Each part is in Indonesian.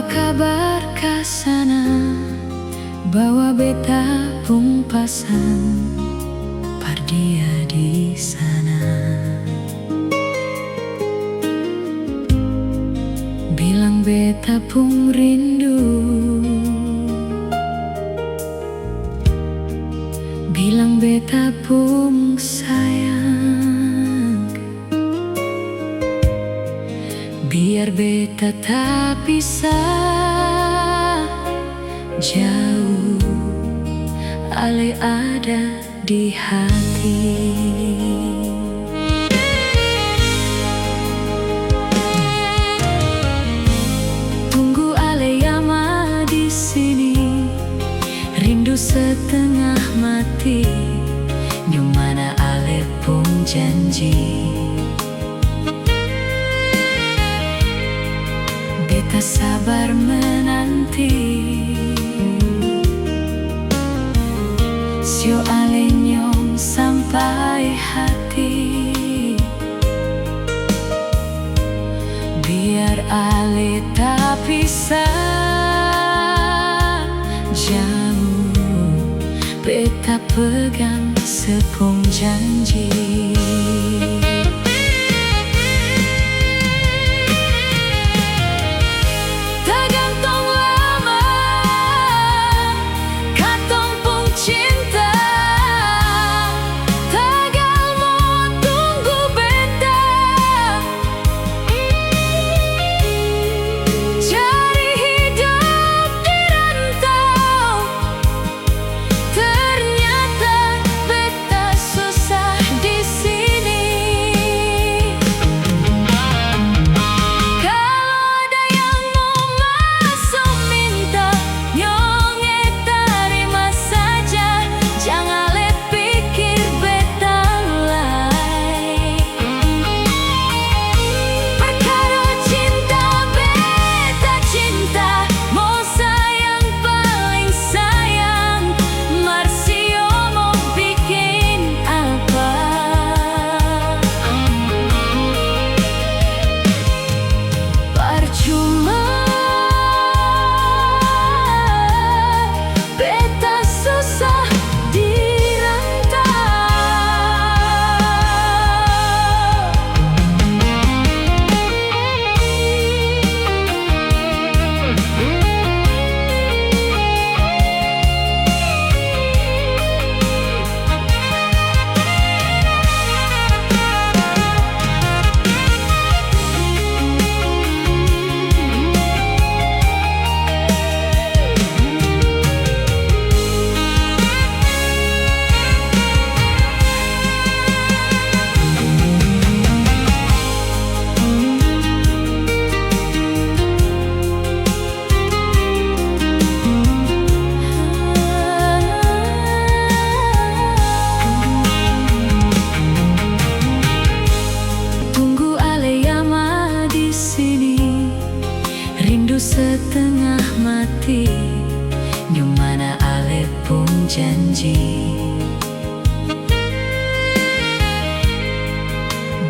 kabar ka sana? Bawa beta pung pasan par dia di sana. Bilang beta pung rindu, bilang beta pung sayang, biar beta tak pisah jauh, ale ada di hati. Tunggu ale yama di sini, rindu setengah mati. Gimana ale pun janji, beta sabar menanti. Sio ale nyong sampai hati, biar ale tak pisah jauh, beta pegang sepung janji. Setengah mati, gimana ale pun janji,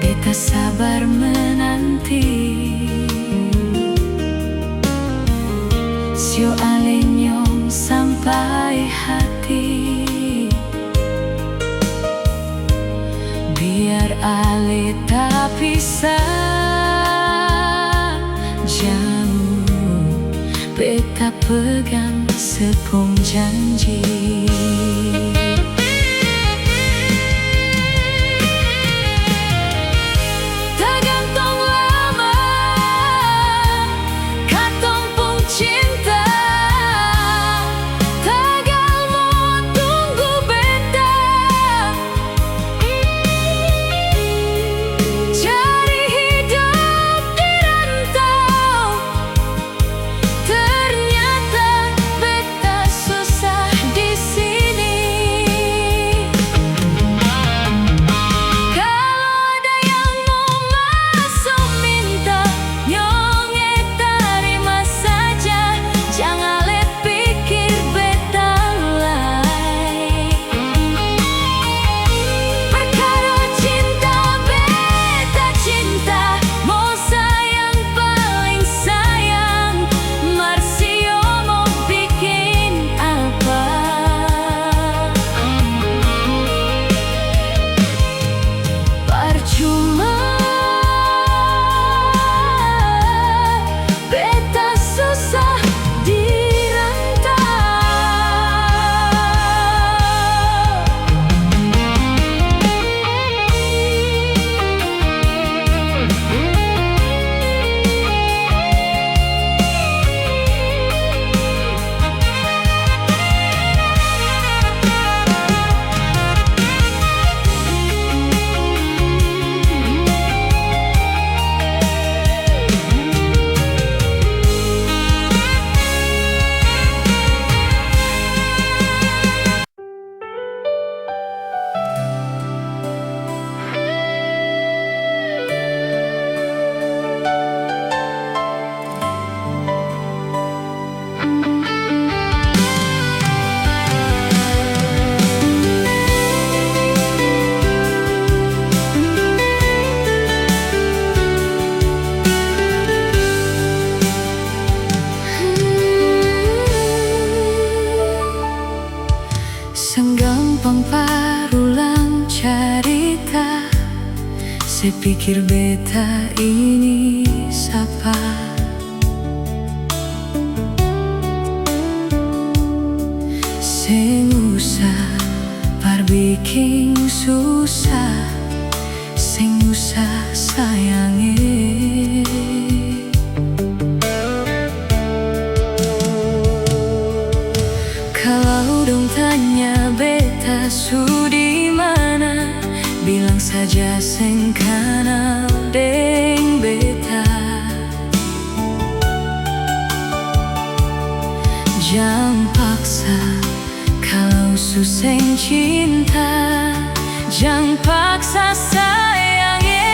beta sabar menanti. Sio ale nyong sampai hati, biar ale tak pisah jauh, beta pegang sepung janji. Ternyata beta susah di sini. Saya pikir beta ini siapa? Sing usah bikin susah, sing usah sayangi. Kalau dong tanya beta su di mana, bilang saja sing kenal deng beta. Jangan paksa kalau suseng cinta, jangan paksa sayangi.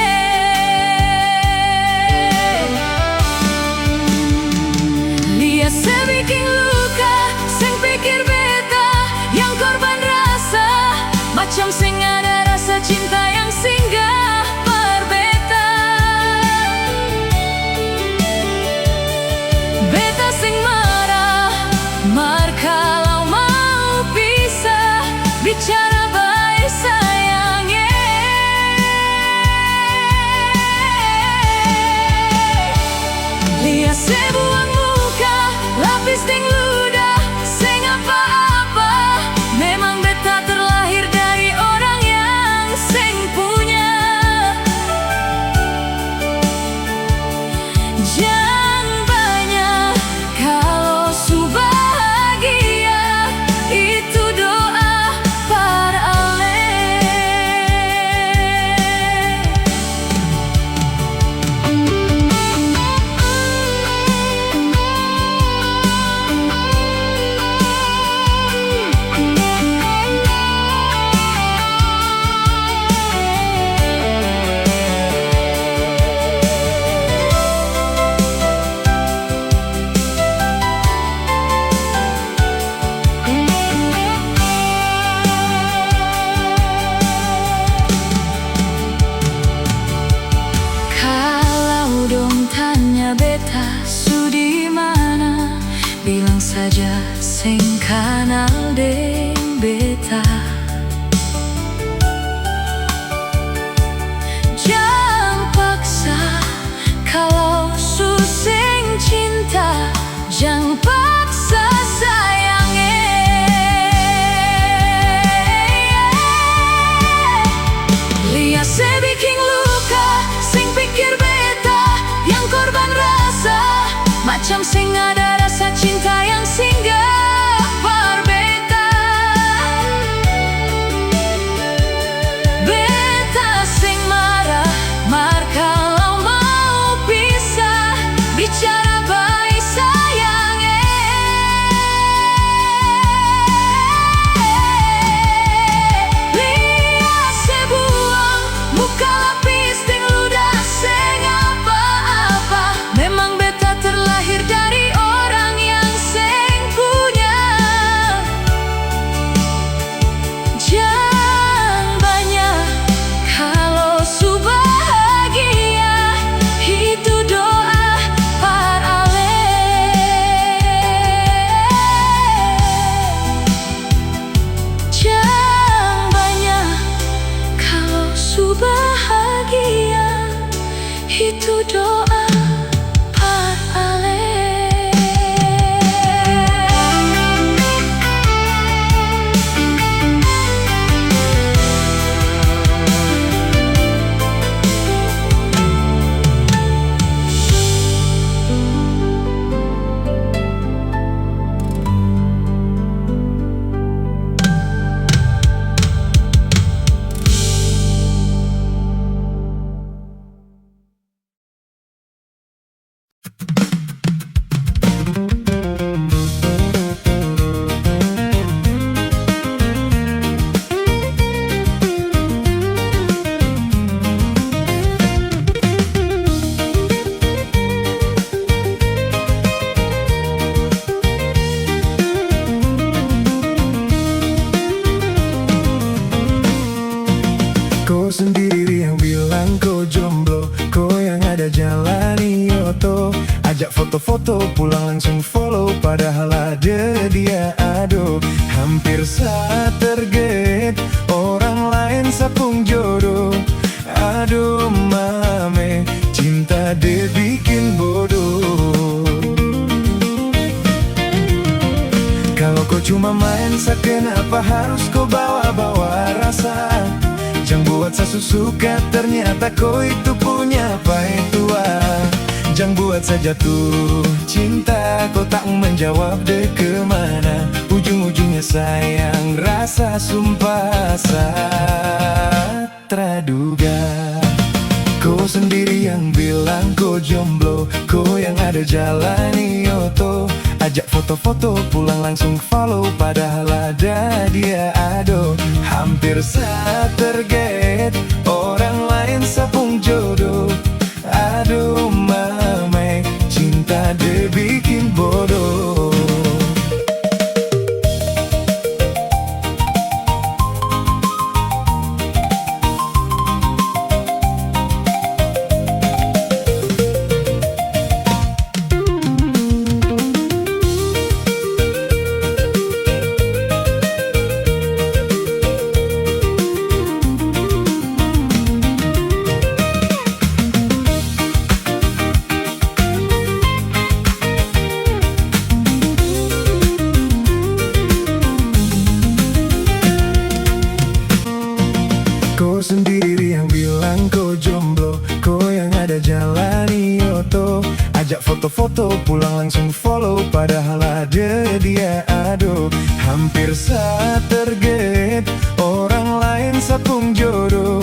Lihat saya bikin luka, seng pikir beta yang korban rasa, macam seng ada rasa cinta yang singgah per beta. Beta seng marah, kalau mau pisah, bicara baik sayangnya. Lihat saya buang muka, lapis ting ludah, seng apa-apa. Memang beta terlahir dari orang yang seng punya. Jangan banyak kalau su bahagia, itu doa para ale. Kalau dong tanya beta su di mana, bilang saja sing kenal deng beta. Jangan paksa kalau su sing cinta, jangan paksa sayangi. Lihat saya bikin luka, sing pikir beta yang korban rasa, macam sing ada rasa cinta yang singgah per beta. Beta sing marah, kalau mau pisah, bicara baik sayangnya. Lihat saya buang muka, lapis ting ludah, seng apa-apa. Memang beta terlahir dari orang yang seng punya. Jangan banyak kalau su bahagia, itu doa para ale. Jangan banyak kalau su bahagia, itu doa para ale. Kau sendiri yang bilang kau jomblo, kau yang ada jalani oto. Ajak foto-foto pulang langsung follow, padahal ada dia aduh. Hampir saat tergait orang lain sapung jodoh. Aduh mame, cinta dia bikin bodoh. Kalau kau cuma main sa, kenapa harus kau bawa-bawa rasa? Jangan buat saya suka, ternyata kau itu punya pai tua. Jangan buat saya jatuh cinta, kau tak menjawab deh kemana. Ujung-ujungnya sayang, rasa sumpah saat terduga. Kau sendiri yang bilang kau jomblo, kau yang ada jalani oto. Ajak foto-foto pulang langsung follow, padahal ada dia ado. Hampir saat tergait, orang lain sapung jodoh. Aduh mame, cinta dia bikin bodoh. Kau sendiri yang bilang kau jomblo, kau yang ada jalani oto. Ajak foto-foto pulang langsung follow, padahal ada dia ado. Hampir saat tergait, orang lain sapung jodoh.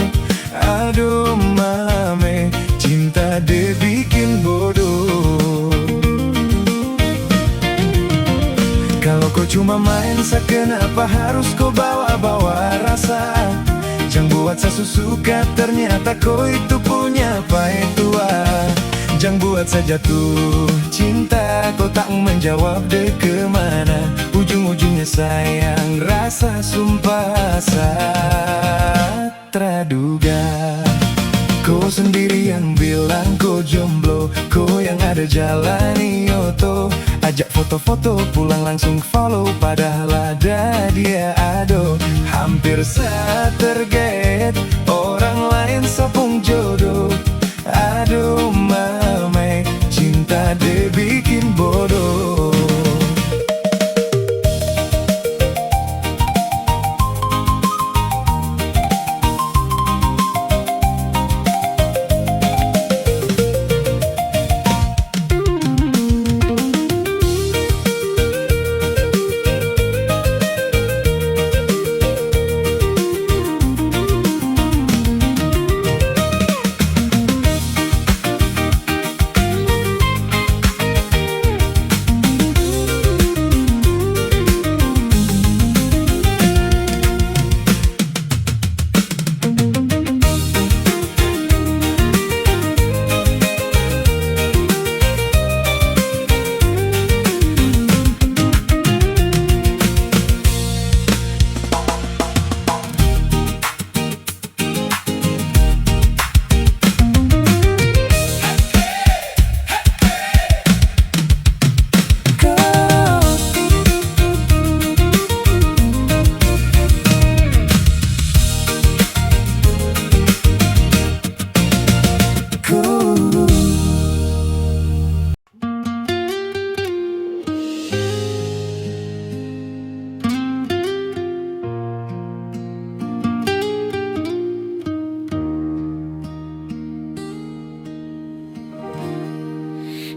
Aduh mame, cinta dia bikin bodoh. Kalau kau cuma main sa, kenapa harus kau bawa-bawa rasa? Jangan buat saya suka, ternyata kau itu punya pai tua. Jangan buat saya jatuh cinta, kau tak menjawab deh kemana. Ujung-ujungnya sayang, rasa sumpah saat terduga. Kau sendiri yang bilang kau jomblo, kau yang ada jalani oto. Ajak foto-foto pulang langsung follow, padahal ada dia ado. Hampir saat tergait, orang lain sapung jodoh. Aduh mame, cinta dia bikin bodoh.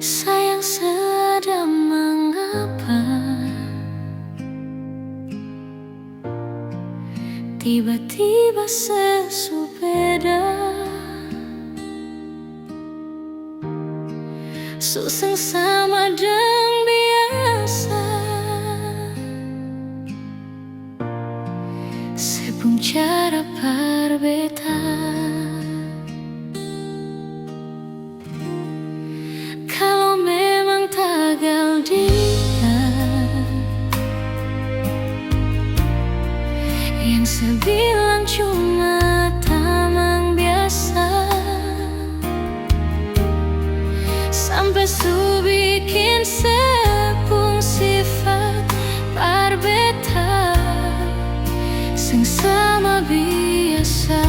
Sayang sedang mengapa tiba-tiba sesubeda, susah sama dan biasa. Sepung cara berbeda. Kalau memang tagal dia yang sebilang cuma tamang biasa, sampai su bikin sepung sifat berbeda sing sama biasa.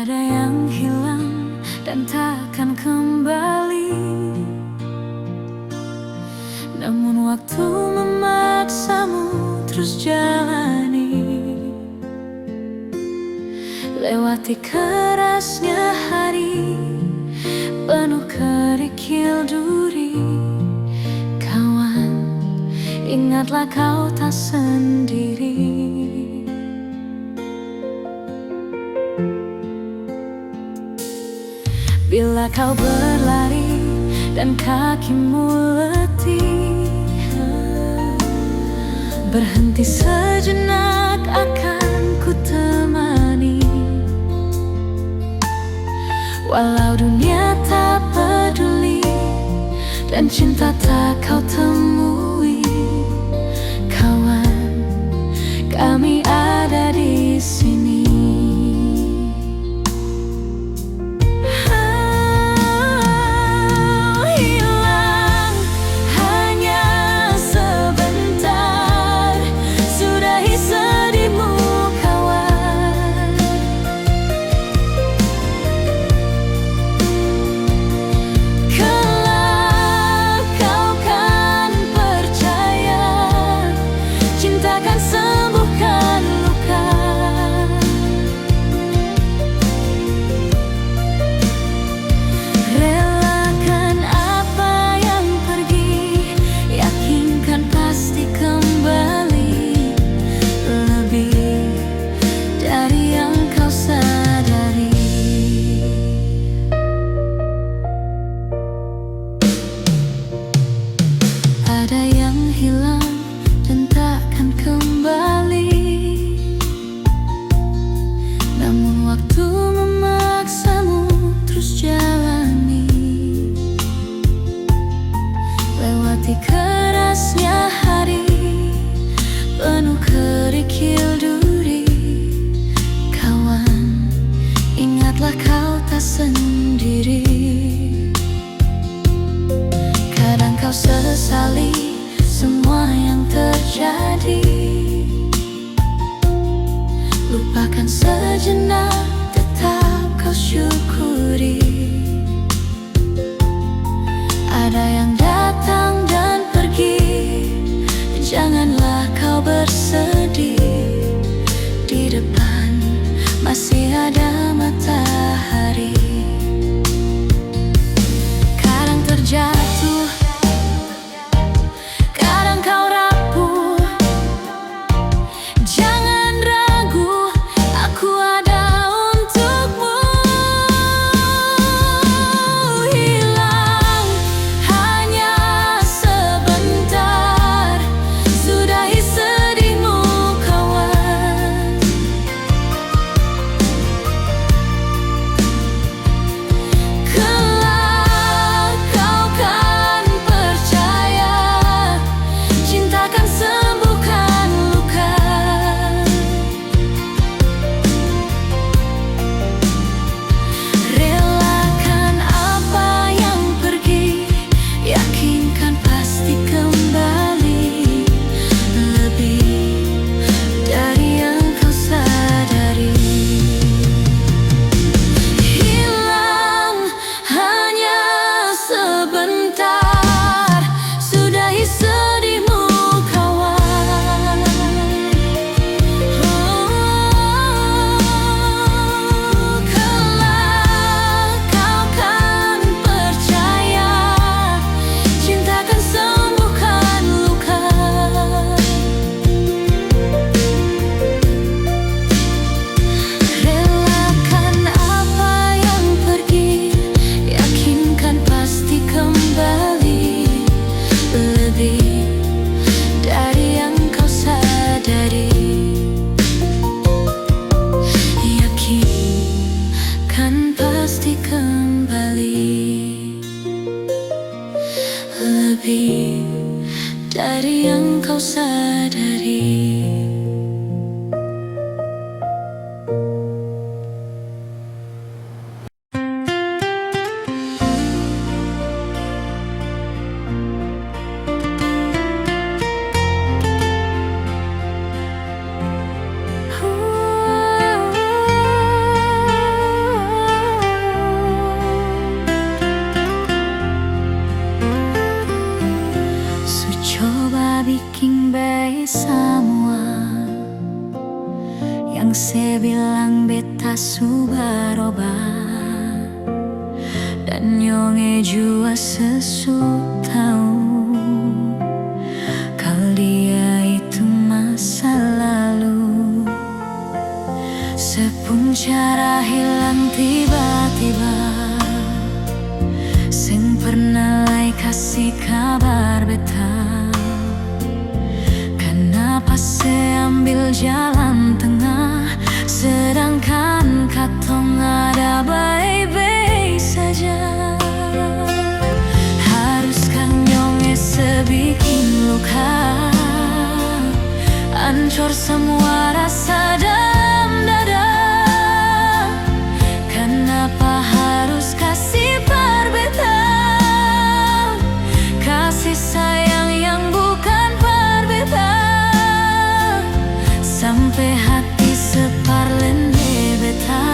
Ada yang hilang dan takkan kembali, namun waktu memaksamu terus jalani. Lewati kerasnya hari penuh kerikil duri. Kawan, ingatlah kau tak sendiri. Bila kau berlari dan kakimu letih, berhenti sejenak akan ku temani. Walau dunia tak peduli dan cinta tak kau temui, kawan, kami ada di sini. Hilang hanya sebentar, sudahi sedihmu kawan. Kelak kau kan percaya, cinta kan sembuhkan luka. Relakan apa yang pergi, yakinkan pasti kembali. Lebih dari yang kau sadari. Ada yang hilang dan takkan kembali, namun waktu memaksamu terus jalani. Lewati kerasnya hari penuh kerikil duri. Kawan, ingatlah kau tak sendiri. Kadang kau sesali semua yang terjadi. Lupakan sejenak, tetap kau syukuri. Ada yang datang dan pergi, janganlah kau bersedih. Di depan masih ada matahari. Kadang terjatuh, kadang kau rapuh. Jangan ragu, aku ada untukmu. Hilang hanya sebentar, sudahi sedihmu kawan. yang saya bilang beta subaroba, dan nyonge jua sesu tahu kalau dia itu masa lalu. Sepun cara hilang tiba-tiba, sing pernah lai kasih kabar beta. Kenapa saya ambil jalan tengah, sedangkan katong ada baik-baik saja? Haruskah nyonge sebikin luka, hancur semua rasa dalam dada? Kenapa harus kasih perbedaan, kasih sayang yang bukan perbedaan, sampai hati separlende beta.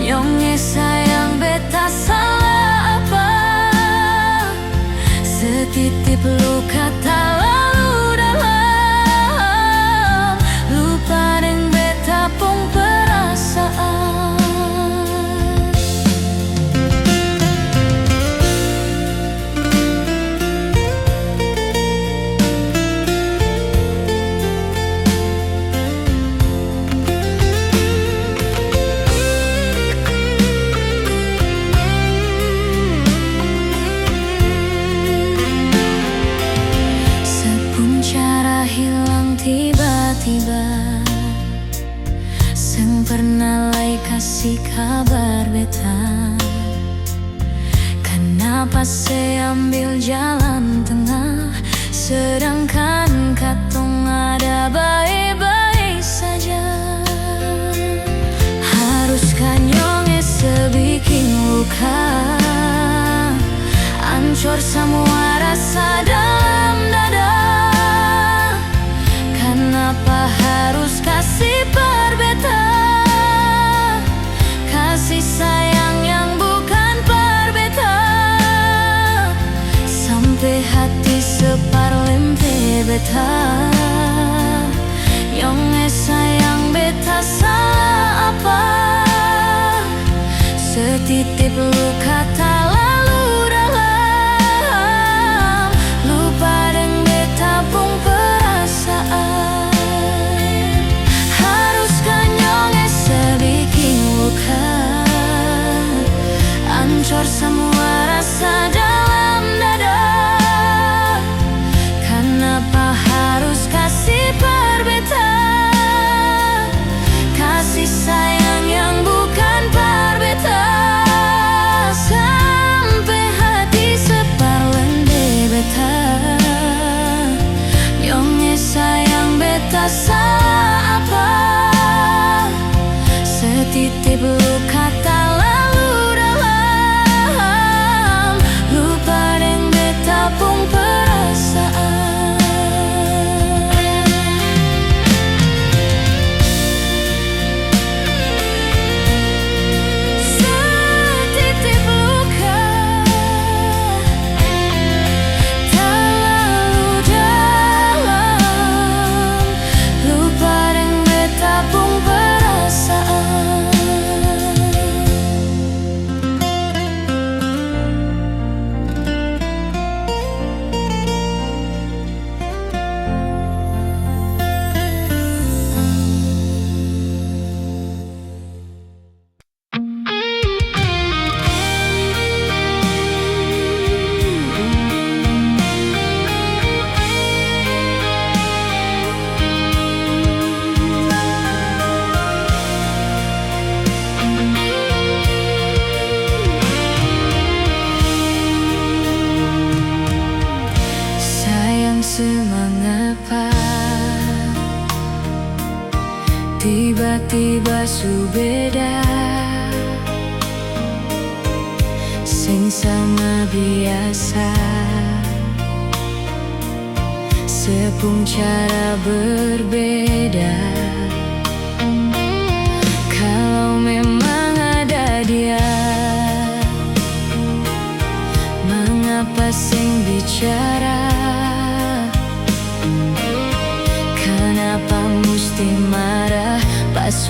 Nyonge sayang beta salah apa? Setitip luka tak lalu dalam, lupa deng beta pun perasaan. Tiba-tiba, seng pernah lai kasih kabar beta. Kenapa saya ambil jalan tengah, sedangkan katong ada baik-baik saja? Haruskah nyonge sebikin luka, hancur semua rasa dalam dada? Kenapa harus kasih perbedaan, kasih sayang yang bukan perbedaan, sampai hati separlente beta. Nyonge sayang beta salah apa? Setitip luka tak lalu dalam, lupa deng beta pun perasaan. Hancur semua rasa dalam dada. Kenapa harus kasih perbedaan, kasih sayang yang bukan perbedaan, sampai hati separlende beta. Nyonge sayang beta salah apa? Setitip luka tak lalu dalam, lupa deng beta pun perasaan. Setitip luka tak lalu dalam, lupa deng beta pun perasaan. Semangapa tiba-tiba su beda, sing sama biasa, sepung cara berbeda. Kalau memang ada dia, mengapa sing bicara? Kenapa mesti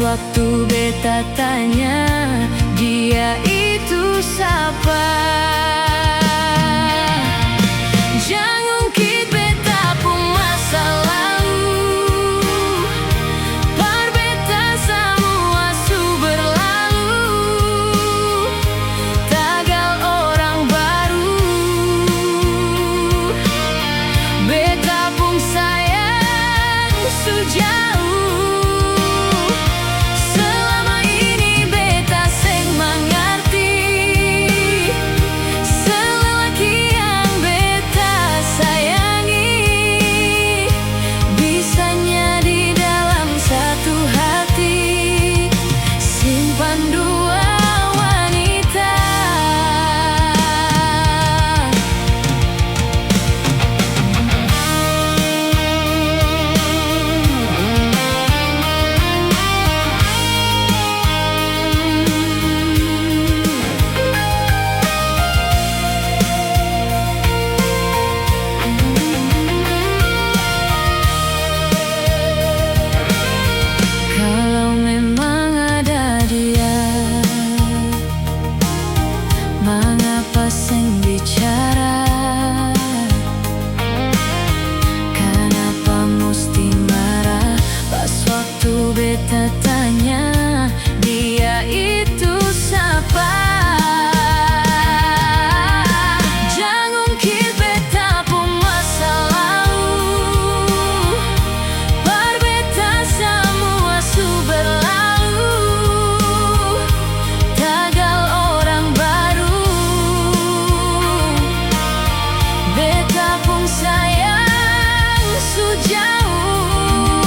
waktu beta tanya, dia itu siapa? Jangan ungkit beta pun masa lalu, par beta semua su berlalu, tagal orang baru. Beta pun sayang su jauh, selama ini beta seng mengerti selelaki yang beta sayangi, bisanya di dalam satu hati simpan dua wanita. Kalau memang ada dia, mengapa seng bicara? Kenapa mesti marah pas waktu beta tanya, dia itu siapa? Jangan ungkit beta pun masa lalu, par beta semua su berlalu, tagal orang baru. Beta pun sayang su jauh,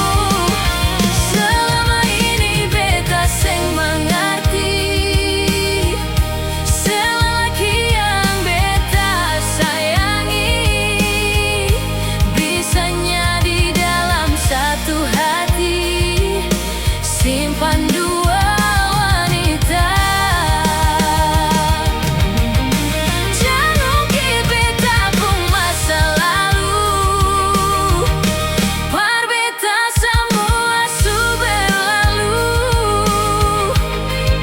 selama ini beta seng mengerti selelaki yang beta sayangi, bisanya di dalam satu hati simpan dua wanita. Jangan ungkit beta pun masa lalu, par beta semua su berlalu,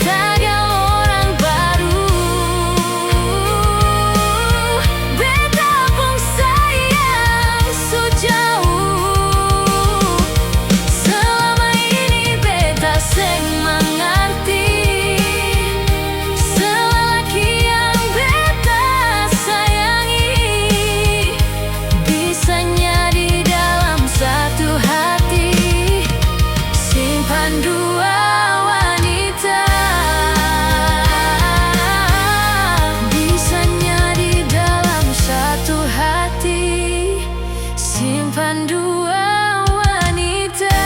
tagal orang baru. Beta pun sayang su jauh, selama ini beta seng mengerti selelaki yang beta sayangi, bisanya di dalam satu hati simpan dua wanita. Bisanya di dalam satu hati simpan dua wanita.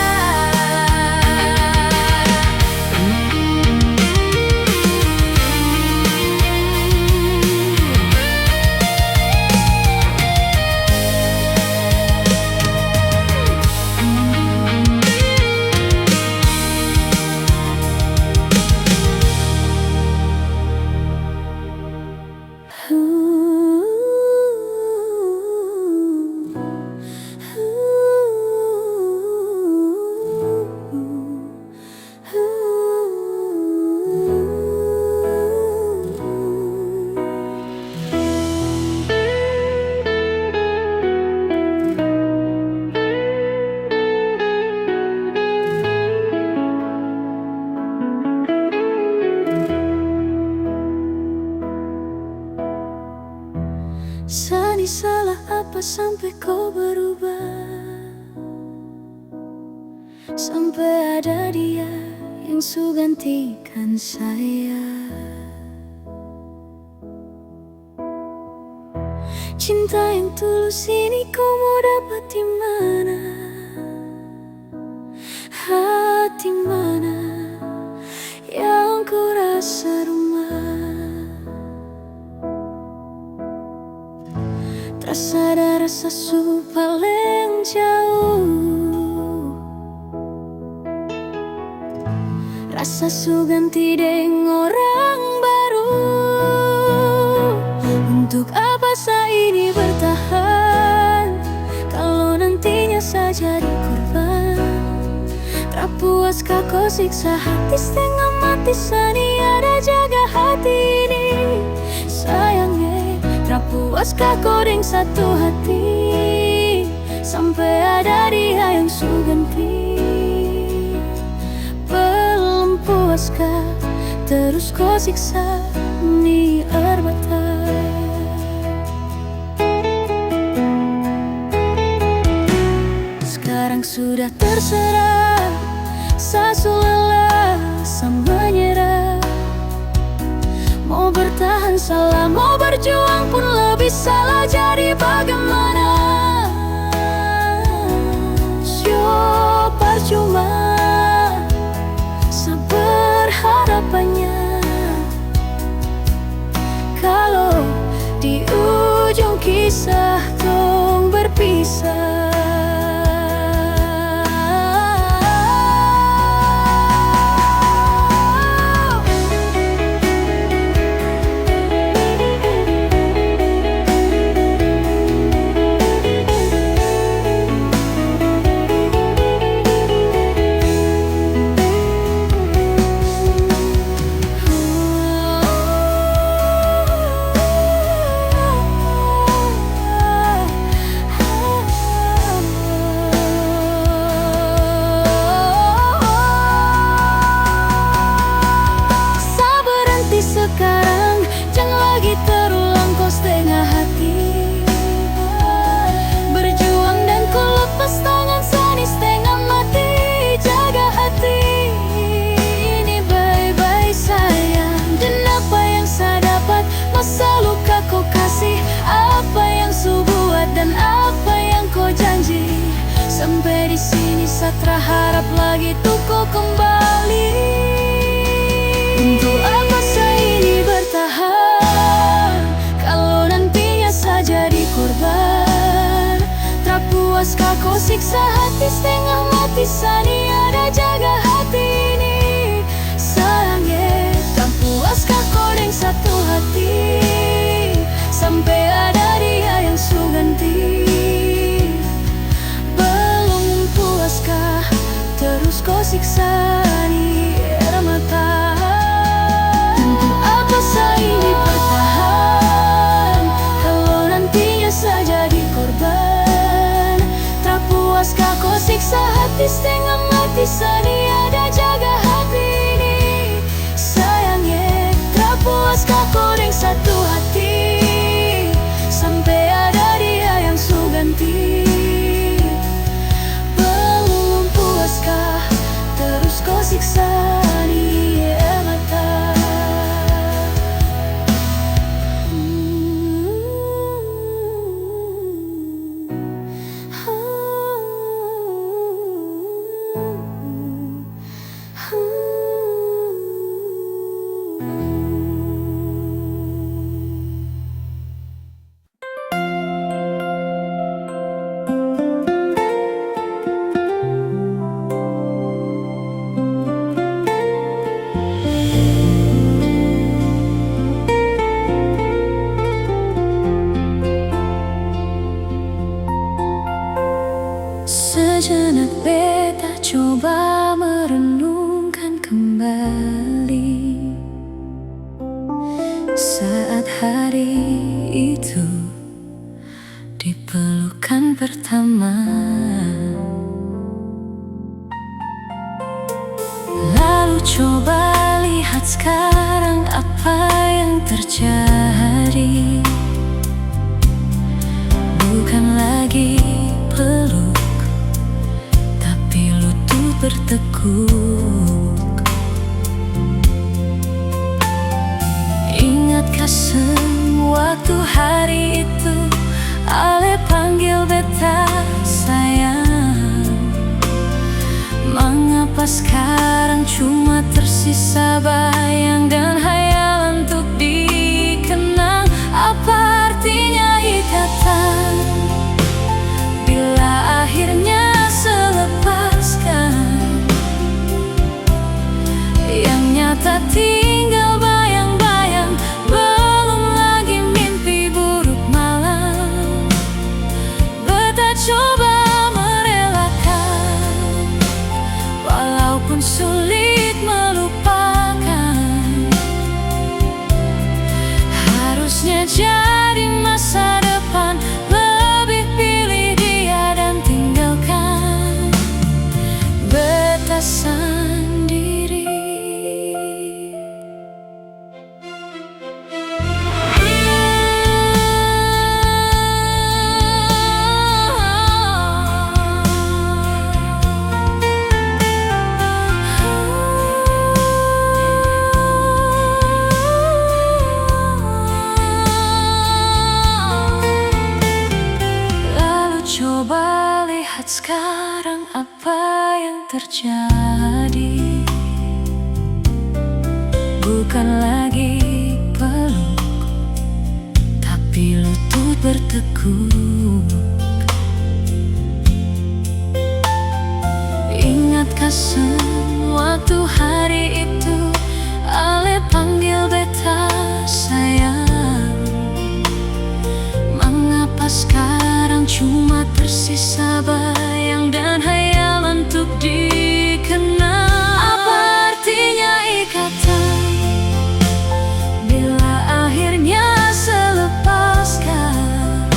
Sani salah apa sampai kau berubah, sampai ada dia yang su gantikan saya. Cinta yang tulus ini kau mau dapat di mana? Hati mana yang ku rasa rumah? Terasa ada rasa su paling jauh, rasa su ganti dengan orang baru. Untuk apa saya ini bertahan kalau nantinya saja di korban? Rapuh puaskah kau siksa hati setengah mati, saniada jaga hati ini. Sayangnya, tak puaskah kau dengan satu hati, sampai ada dia yang su ganti. Belum puaskah terus kau siksa ni erbata. Sekarang sudah terserah, sasu lelah, sang menyerah. Mau bertahan salah, mau berjuang pun lebih salah. Jadi bagaimana? Syo percuma berharapannya, kalau di ujung kisah tong berpisah. Sekarang jangan lagi terulang kau setengah hati. Berjuang dan ku lepas tangan sani setengah mati. Jaga hati ini baik-baik sayang. Dan apa yang saya dapat, masa luka kau kasih. Apa yang su buat dan apa yang kau janji. Sampai di sini saya terharap lagi tuh kau kembali. Untuk apa saya ini bertahan, kalau nantinya saya jadi korban? Tak puaskah kau siksa hati setengah mati, saniada jaga hati ini. Sayangnya, tak puaskah kau dengan satu hati, sampai ada dia yang su ganti. Belum puaskah terus kau siksa ni air mata. Saya ini bertahan, kalau nantinya saya jadi korban. Tak puaskah kau siksa hati setengah mati, saniada jaga hati ini. Sayangnya, tak puaskah kau dengan satu hati, sampai ada dia yang su ganti. Belum puaskah terus kau siksa ni air mata. Sejenak beta coba merenungkan kembali saat hari itu dipelukan pertama. Lalu coba lihat sekarang apa yang terjadi. Bukan lagi peluk, bertekuk. Ingatkah sewaktu hari itu Ale panggil beta sayang? Mengapa sekarang cuma tersisa bayang dan hayalan untuk dikenang? Apa artinya ikatan bila akhirnya selepaskan? Yang nyata tinggal bayang-bayang, belum lagi mimpi buruk malam. Beta coba merelakan, walaupun Walaupun sulit melupakan, harusnya jadi masa depan. Lebih pilih dia dan tinggalkan batasan diri. Coba lihat sekarang apa yang terjadi. Bukan lagi peluk, tapi lutut bertekuk. Ingatkah suatu hari itu Ale panggil beta sayang? Mengapa sekarang cuma tersisa bayang dan hayalan untuk dikenal? Apa artinya ikatan bila akhirnya selepaskan?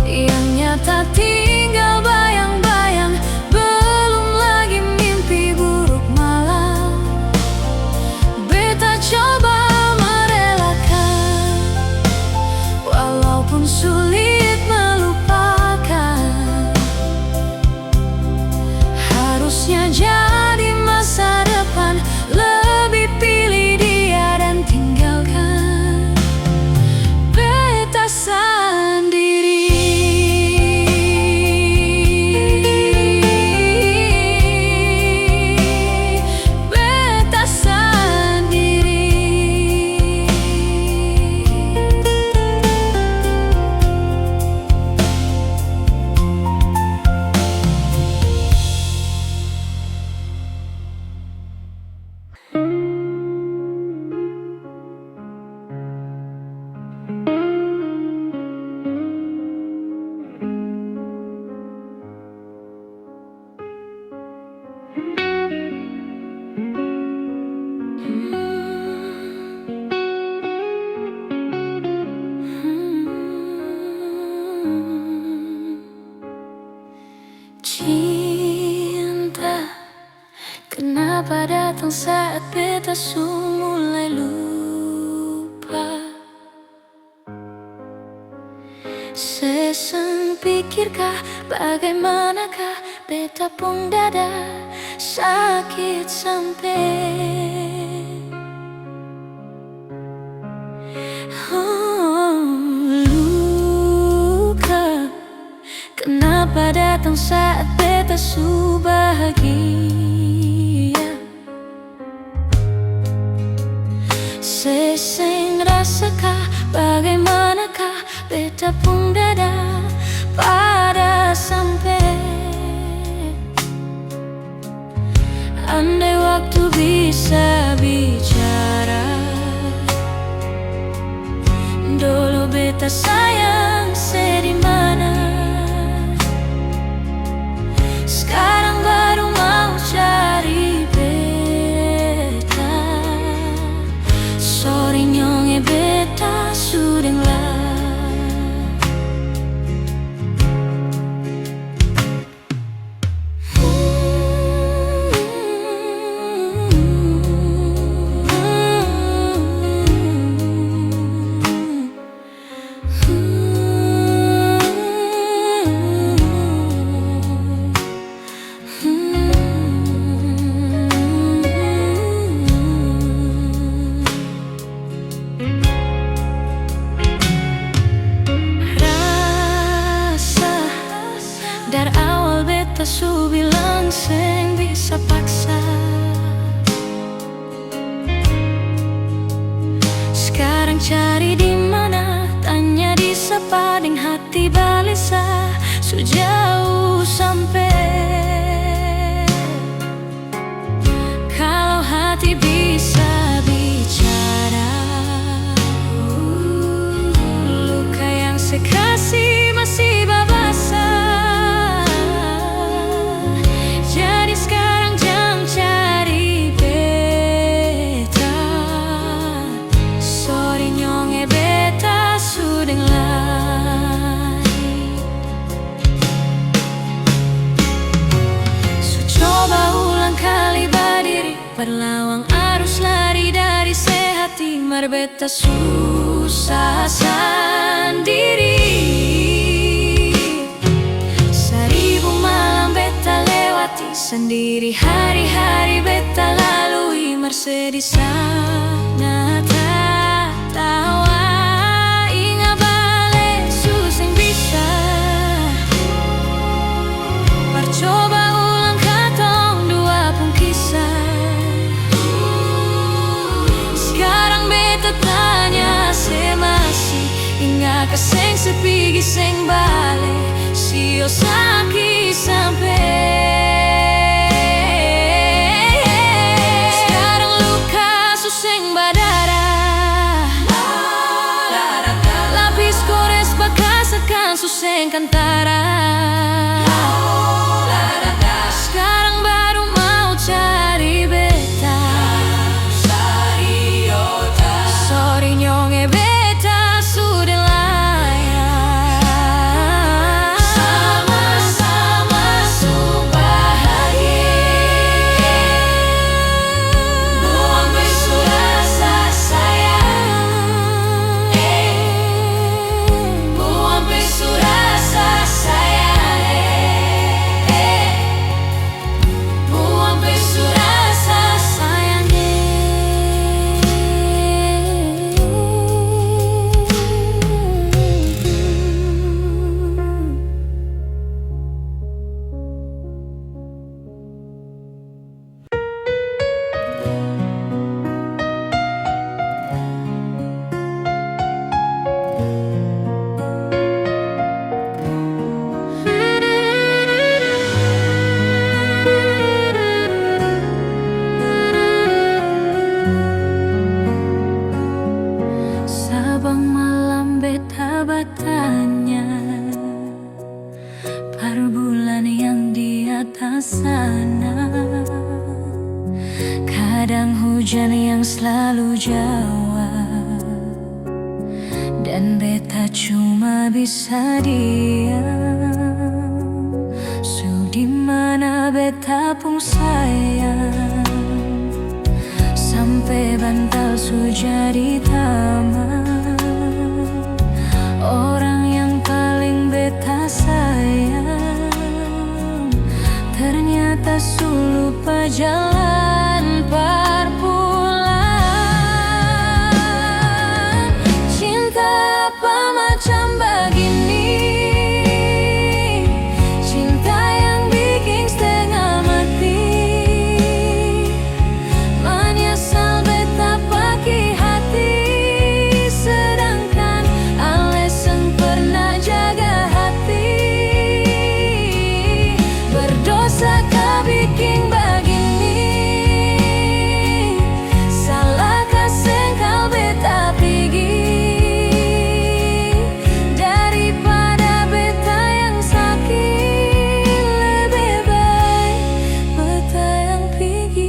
Yang nyata tinggal bayang-bayang, belum lagi mimpi buruk malam. Beta coba merelakan, walaupun sulit melupakan. Harusnya jadi masa depan. Lebih pilih dia dan tinggalkan beta sendiri. Beta sendiri. Cinta, kenapa datang saat beta mulai lupa? Seseng pikirkah, bagaimanakah beta pun dada sakit sampai. Luka, kenapa datang saat beta bahagia? Seseng rasakah, bagaimanakah beta pun dada pada sampai. Andai waktu bisa bicara, dulu beta sayang sedih mana. Sekarang baru mau cari beta. Sorry nyonge beta sudeng lah. Dari awal beta su bilang seng bisa paksa. Sekarang cari di mana, tanya di sepading hati balisa. Sejauh sampai, kalau hati bisa bicara, luka yang sekasih masih babasa. Jadi Berlawang arus lari dari sehati, berbeta susah sendiri. Seribu malam beta lewati sendiri, hari-hari beta lalui, bersedih sana tertawa. Ingat balik susah bisa percoba ulang katong dua pun kisah. Sekarang beta tanya se masih ingat keseng sepigi seng balik sio sakit sampai. Sekarang luka suseng berdarah, lapis gores bekas akan suseng kantara. Sekarang baru mau cari beta, sorry nyonge beta sudah layak. Sama-sama su bahagia, buang besu rasa sayang, buang besu rasa sayang, buang besu rasa sayang. Sabang malam beta bertanya, per bulan yang di atas sana. Kadang hujan yang selalu jawab, dan beta cuma bisa diam. Di mana beta pun sayang, sampai bantal su jadi taman. Orang yang paling beta sayang, ternyata su lupa jalan perpulang. Cinta apa macam begini, cinta yang bikin setengah mati. Menyesal beta pakai hati, sedangkan Aleseng pernah jaga hati. Berdosa kau bikin begini, salahkah sengkau beta pergi. Daripada beta yang sakit, lebih baik beta yang pergi.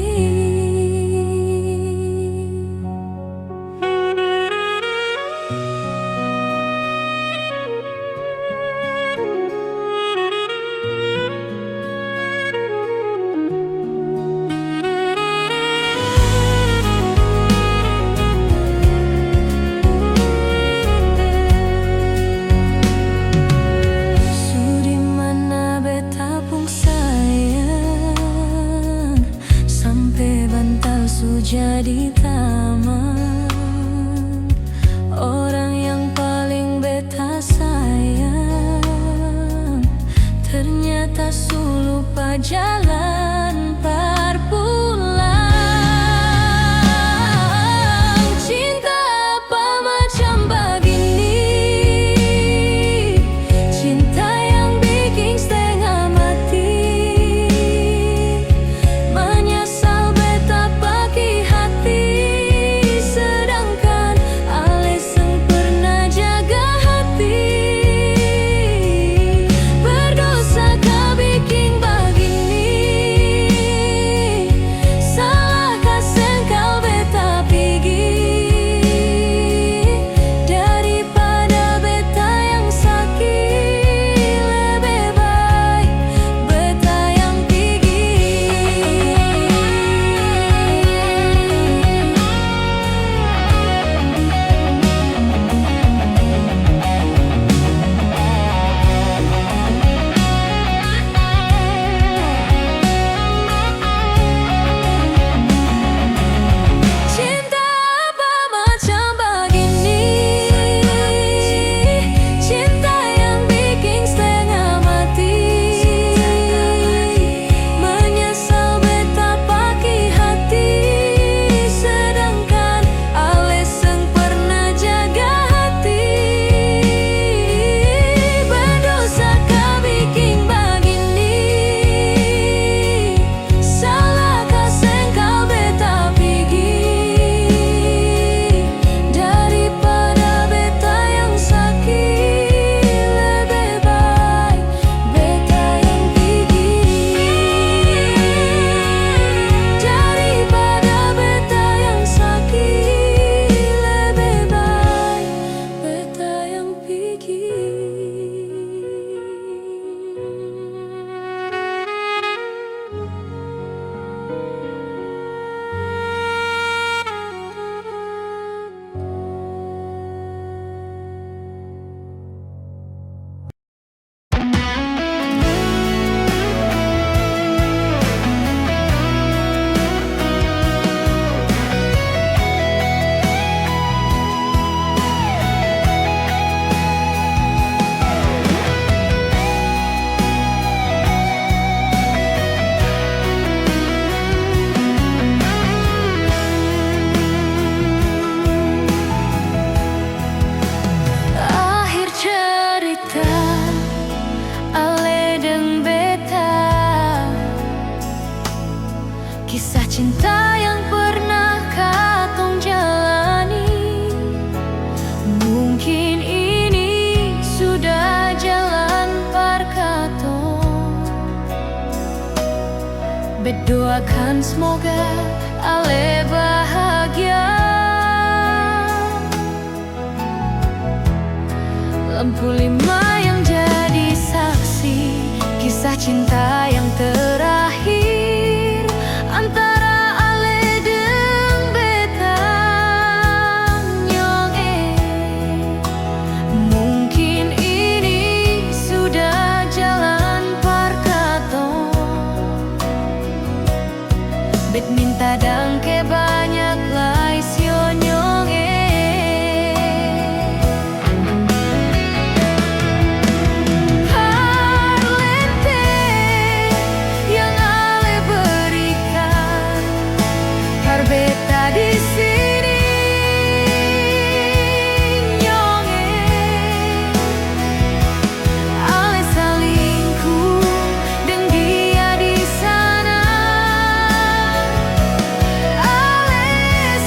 Sudi mana beta pun sayang, sampai bantal su jadi taman. Orang yang paling beta sayang, ternyata su lupa jalan perpulang. Cinta apa macam begini, cinta yang bikin setengah mati. Menyesal beta pakai hati, sedangkan Aleseng pernah jaga hati. Berdosa kau bikin begini, kisah cinta yang pernah katong jalani. Mungkin ini sudah jalan par katong. Berdoakan semoga ale bahagia. Lampu 5 yang jadi saksi kisah cinta yang terakhir antara ale deng beta nyong. Mungkin ini sudah jalan par katong. Bet minta dangke banyak lai sio nyong. Beta di sini nyong, ale salingku deng dia di sana. Ale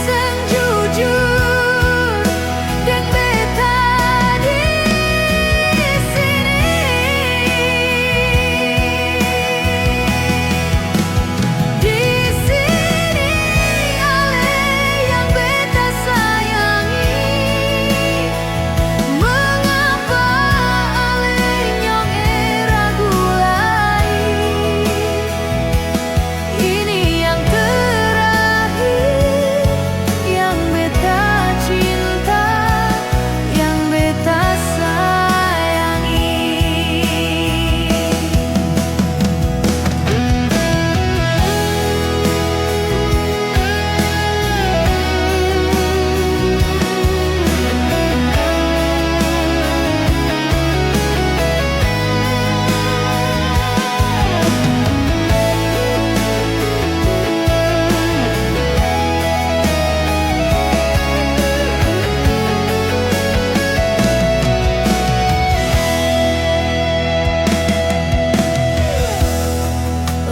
seng jujur deng beta di sini. Di sini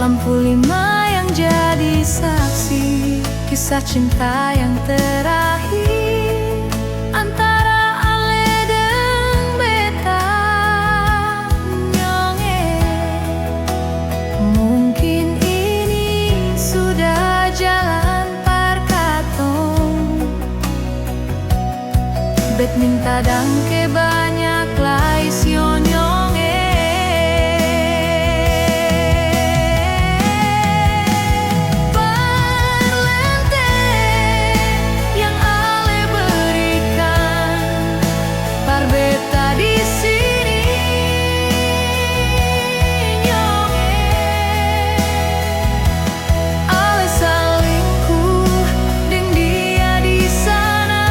lampu 5 yang jadi saksi kisah cinta yang terakhir antara ale deng beta nyong. Mungkin ini sudah jalan par katong. Bet minta dangke banyak lai sio nyong. Beta di sini nyong, ale salingku deng dia di sana.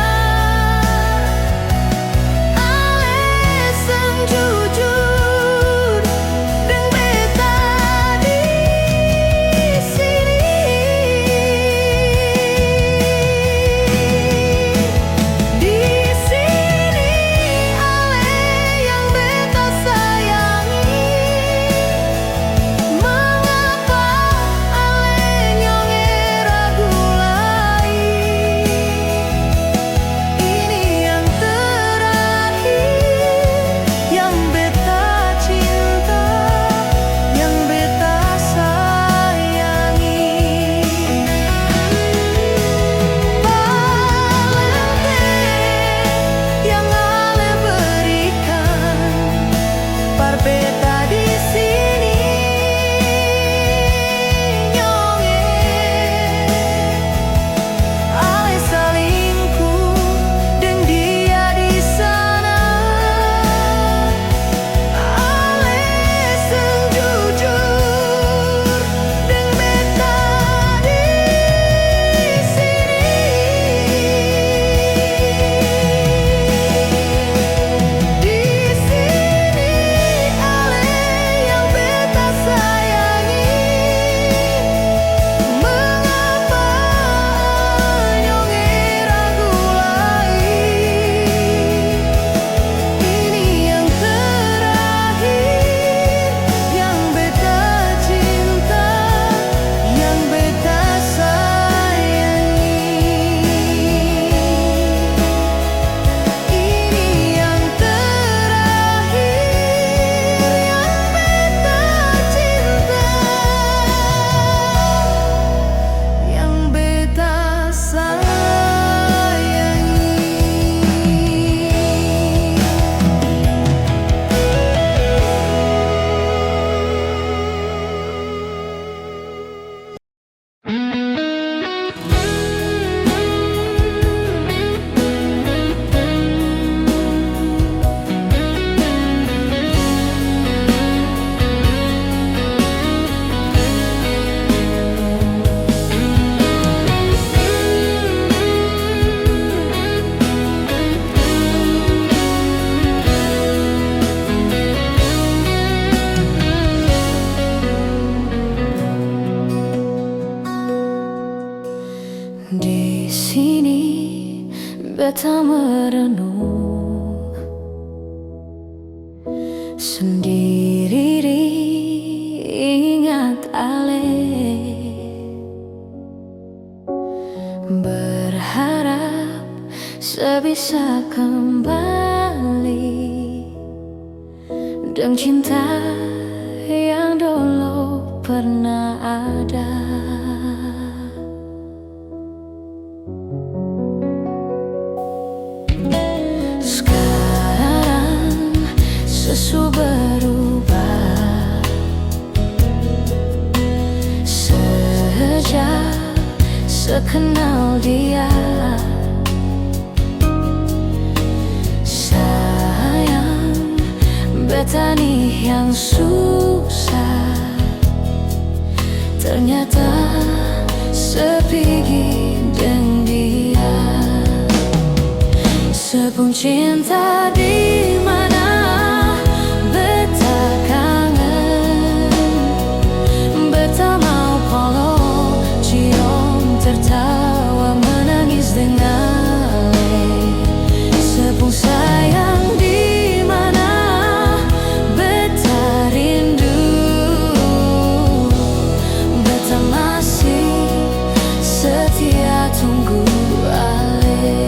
beta merenung sendiri ingat ale, berharap sebisa kembali dengan cinta yang dulu pernah ada. Sekarang sesu berubah sejak sekenal dia. Sayang, beta nih yang susah, ternyata sepigi dengan dia. Sepung cinta di mana beta kangen, beta mau peluk, cium, tertawa, menangis dengan ale. Sepung sayang di mana beta rindu, beta masih setia tunggu ale.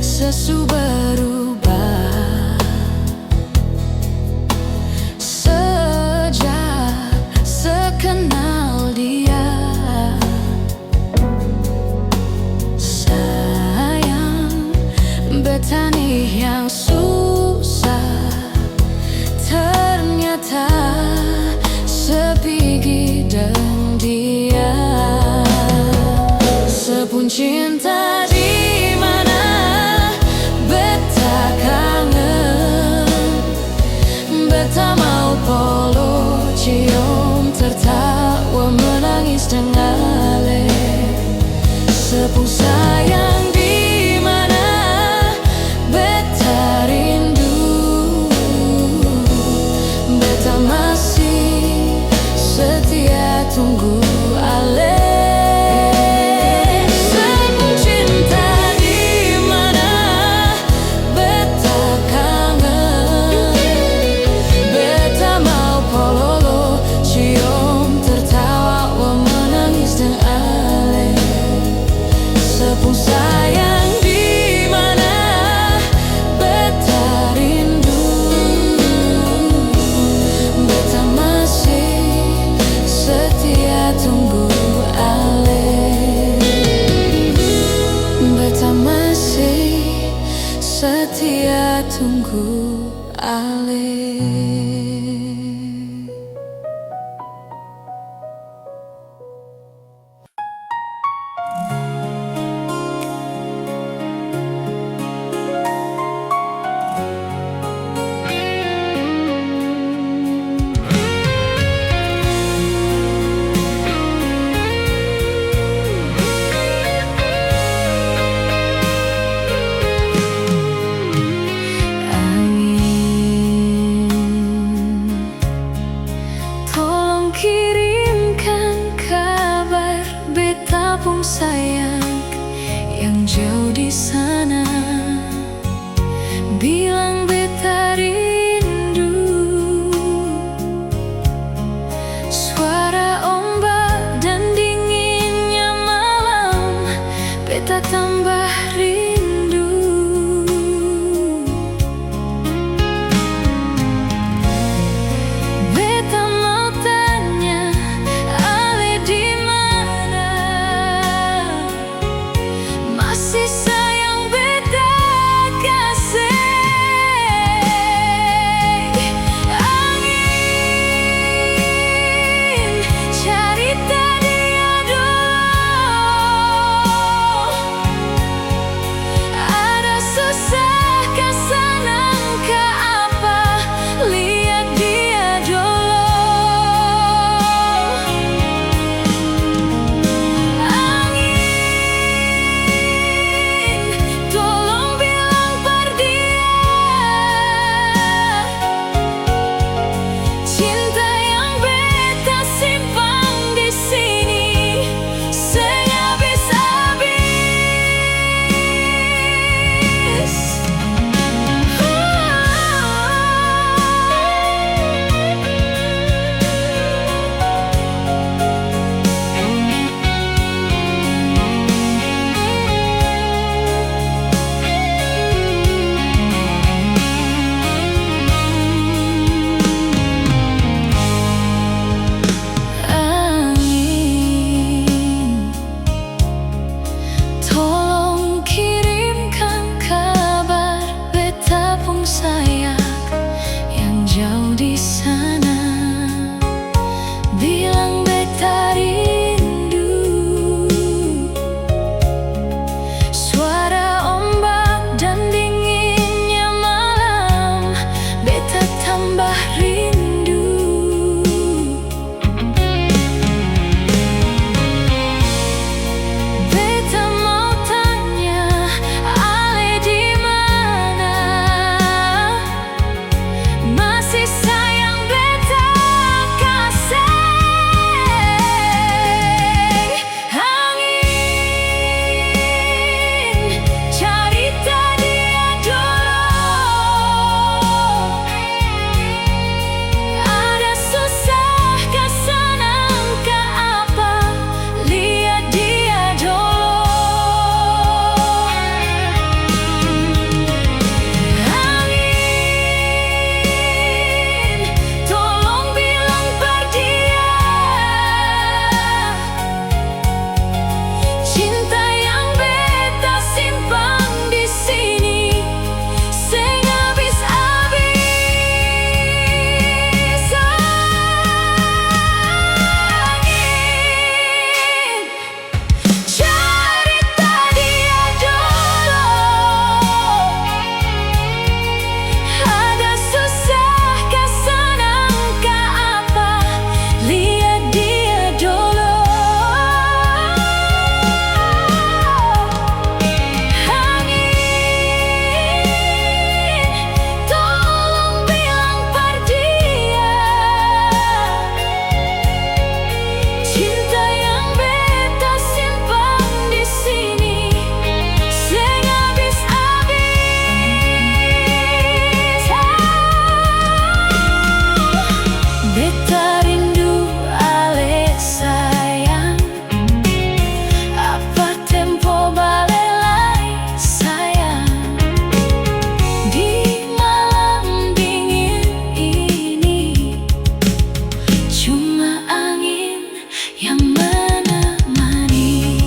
Sesu berubah sejak sekenal dia. Sayang, beta nih yang susah, ternyata sepigi dengan dia. Sepun cinta di mana beta kangen, beta mau peluk, cium, tertawa, menangis dengan ale. Sepung sayang di mana beta rindu, beta masih setia tunggu ale. Sepung sayang di mana beta rindu, beta masih setia tunggu ale. Beta masih setia tunggu ale. tambah rindu. Beta mau tanya, Ale di mana? Masih sayang beta kasih. Angin cerita dia dulu. Ada susah kah, senang kah, apa? Lihat dia dulu. Angin, tolong bilang pada dia, cinta yang beta simpan di sini sing habis-habis. Angin, cerita dia dulu. Ada susah kah, senang kah, apa? Lihat dia dulu. Angin, tolong bilang pada dia, cinta yang beta simpan di sini sing habis-habis. Beta rindu Ale sayang, apa tempo balelai sayang di malam dingin ini. Cuma angin yang menemani.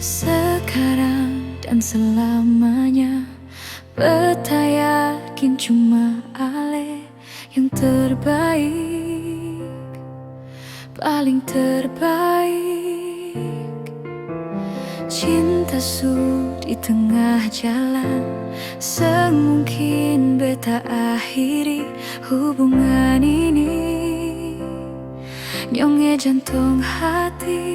Sekarang dan selamanya, beta yakin cuma Ale yang terbaik, paling terbaik. Cinta su di tengah jalan, semungkin beta akhiri hubungan ini. Nyonge jantung hati,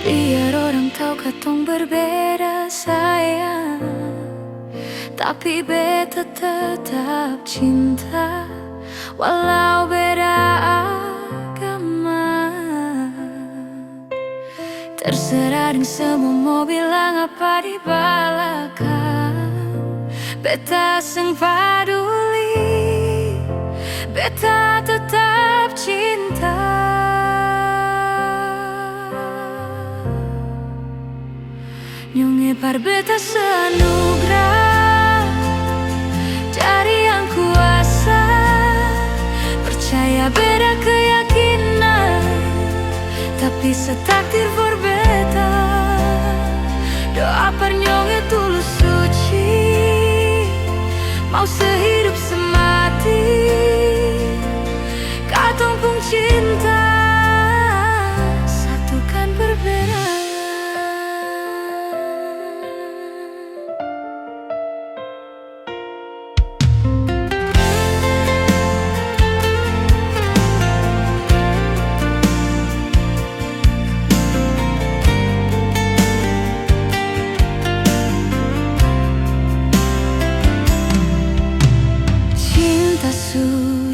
biar orang tahu katong berbeda sayang, tapi beta tetap cinta walau beda agama. Terserah deng semua mau bilang apa di belakang, beta seng paduli, beta tetap cinta. Nyonge par beta seanugerah dari yang kuasa, percaya beda keyakinan, tapi setakdir for beta. Doa par nyonge tulus suci, mau sehidup semati, katong pung cinta satukan berbeda.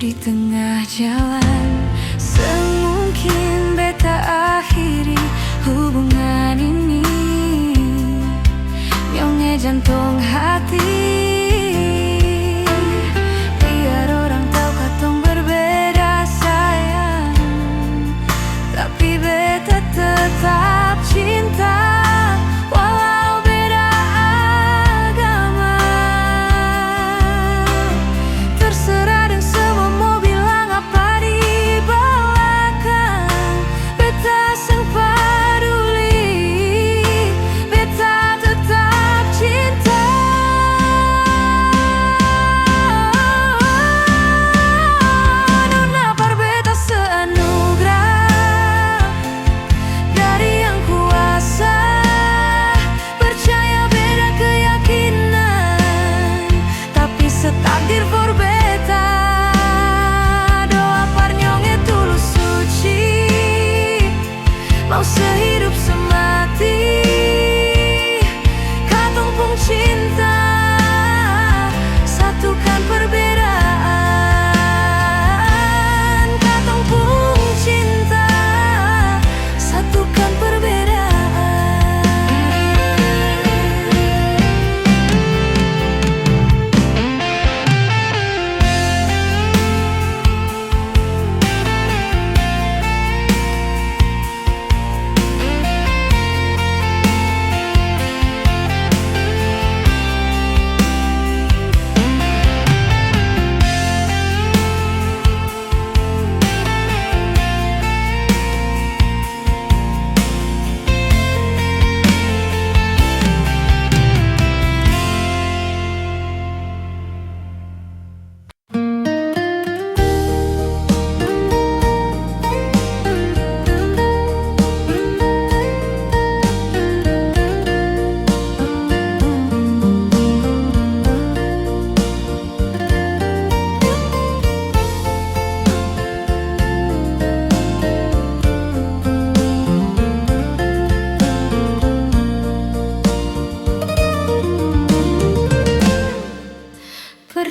Di tengah jalan, semungkin beta akhiri hubungan ini. Nyonge jantung hati, biar orang tahu katong berbeda sayang, tapi beta tetap cinta walau beda agama.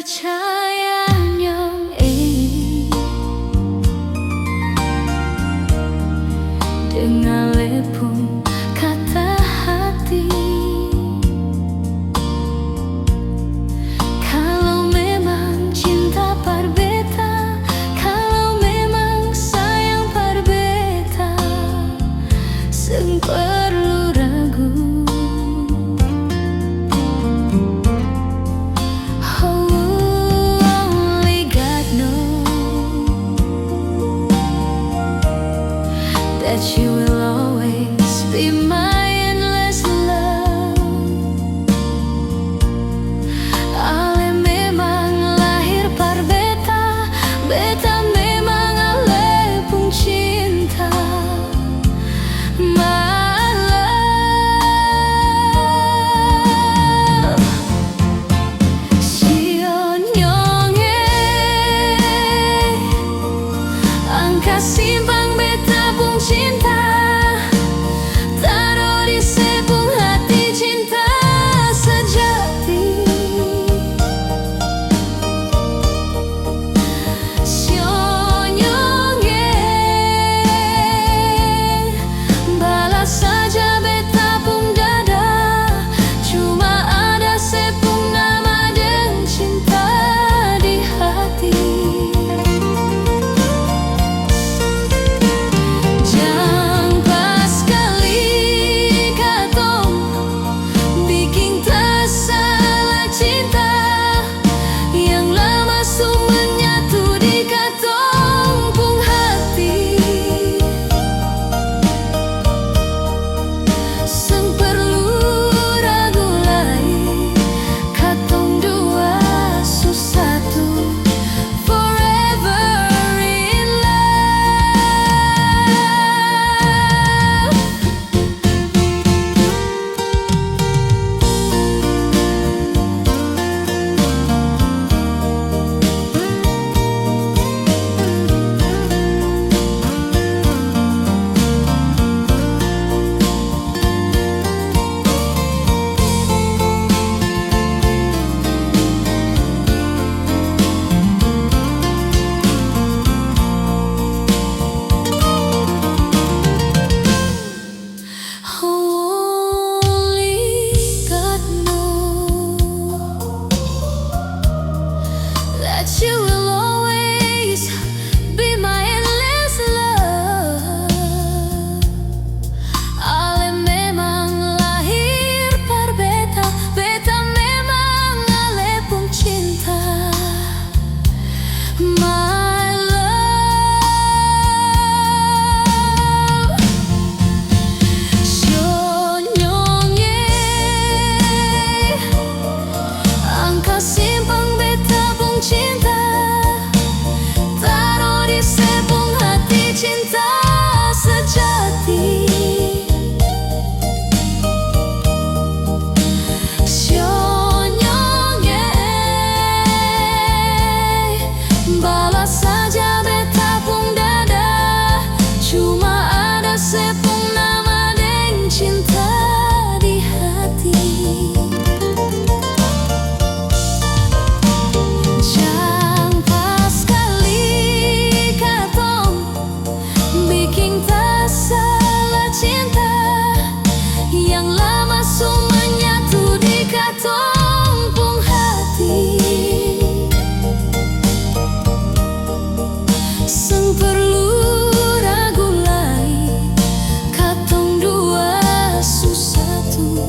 percayanya dengan lepung kata hati. Kalau memang cinta parbeta, kalau memang sayang parbeta, seng perlu ragu. Only God knows that you will always be my endless love. Ale memang lahir parbeta, beta memang ale pun cinta. My love, sion nyonge angka simpang beta pun cinta. Taruh di sepung hati cinta sejati. Sion nyonge balas saja beta pun dada. Cuma ada sepung nama dan cinta di hati. Jang pas kali katong bikin tak salah cinta yang lama su menyatu di katong pung hati. Seng perlu ragu lagi, katong dua su satu, forever in love. Only God knows that you will always be my endless love. Ale memang lahir parbeta, beta memang ale pun cinta. My love, sion nyonge angka simpang beta pun cinta. Taruh di sepung hati cinta sejati. Sion nyonge balas saja beta pun dada. Cuma ada sepung nama dan cinta di hati. Jang pas kali katong bikin tak salah cinta yang lama su menyatu di katong pung hati. Seng perlu ragu lagi, katong dua su satu,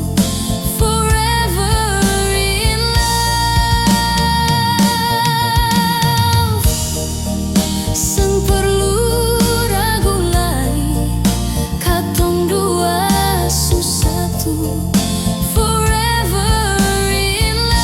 forever in love. Seng perlu ragu lagi, katong dua su satu, forever in love.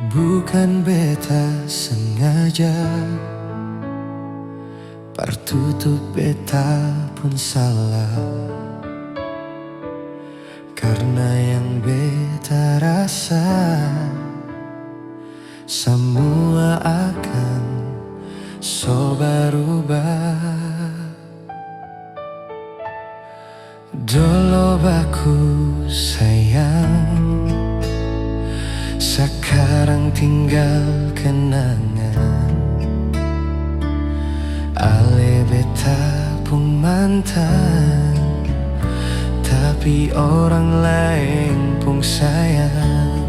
Bukan beta sengaja, partutup beta pun salah. Karena yang beta beta rasa semua akan so berubah. Dulu baku sayang, sekarang tinggal kenangan. Ale beta pun mantan, tapi orang lain pun sayang.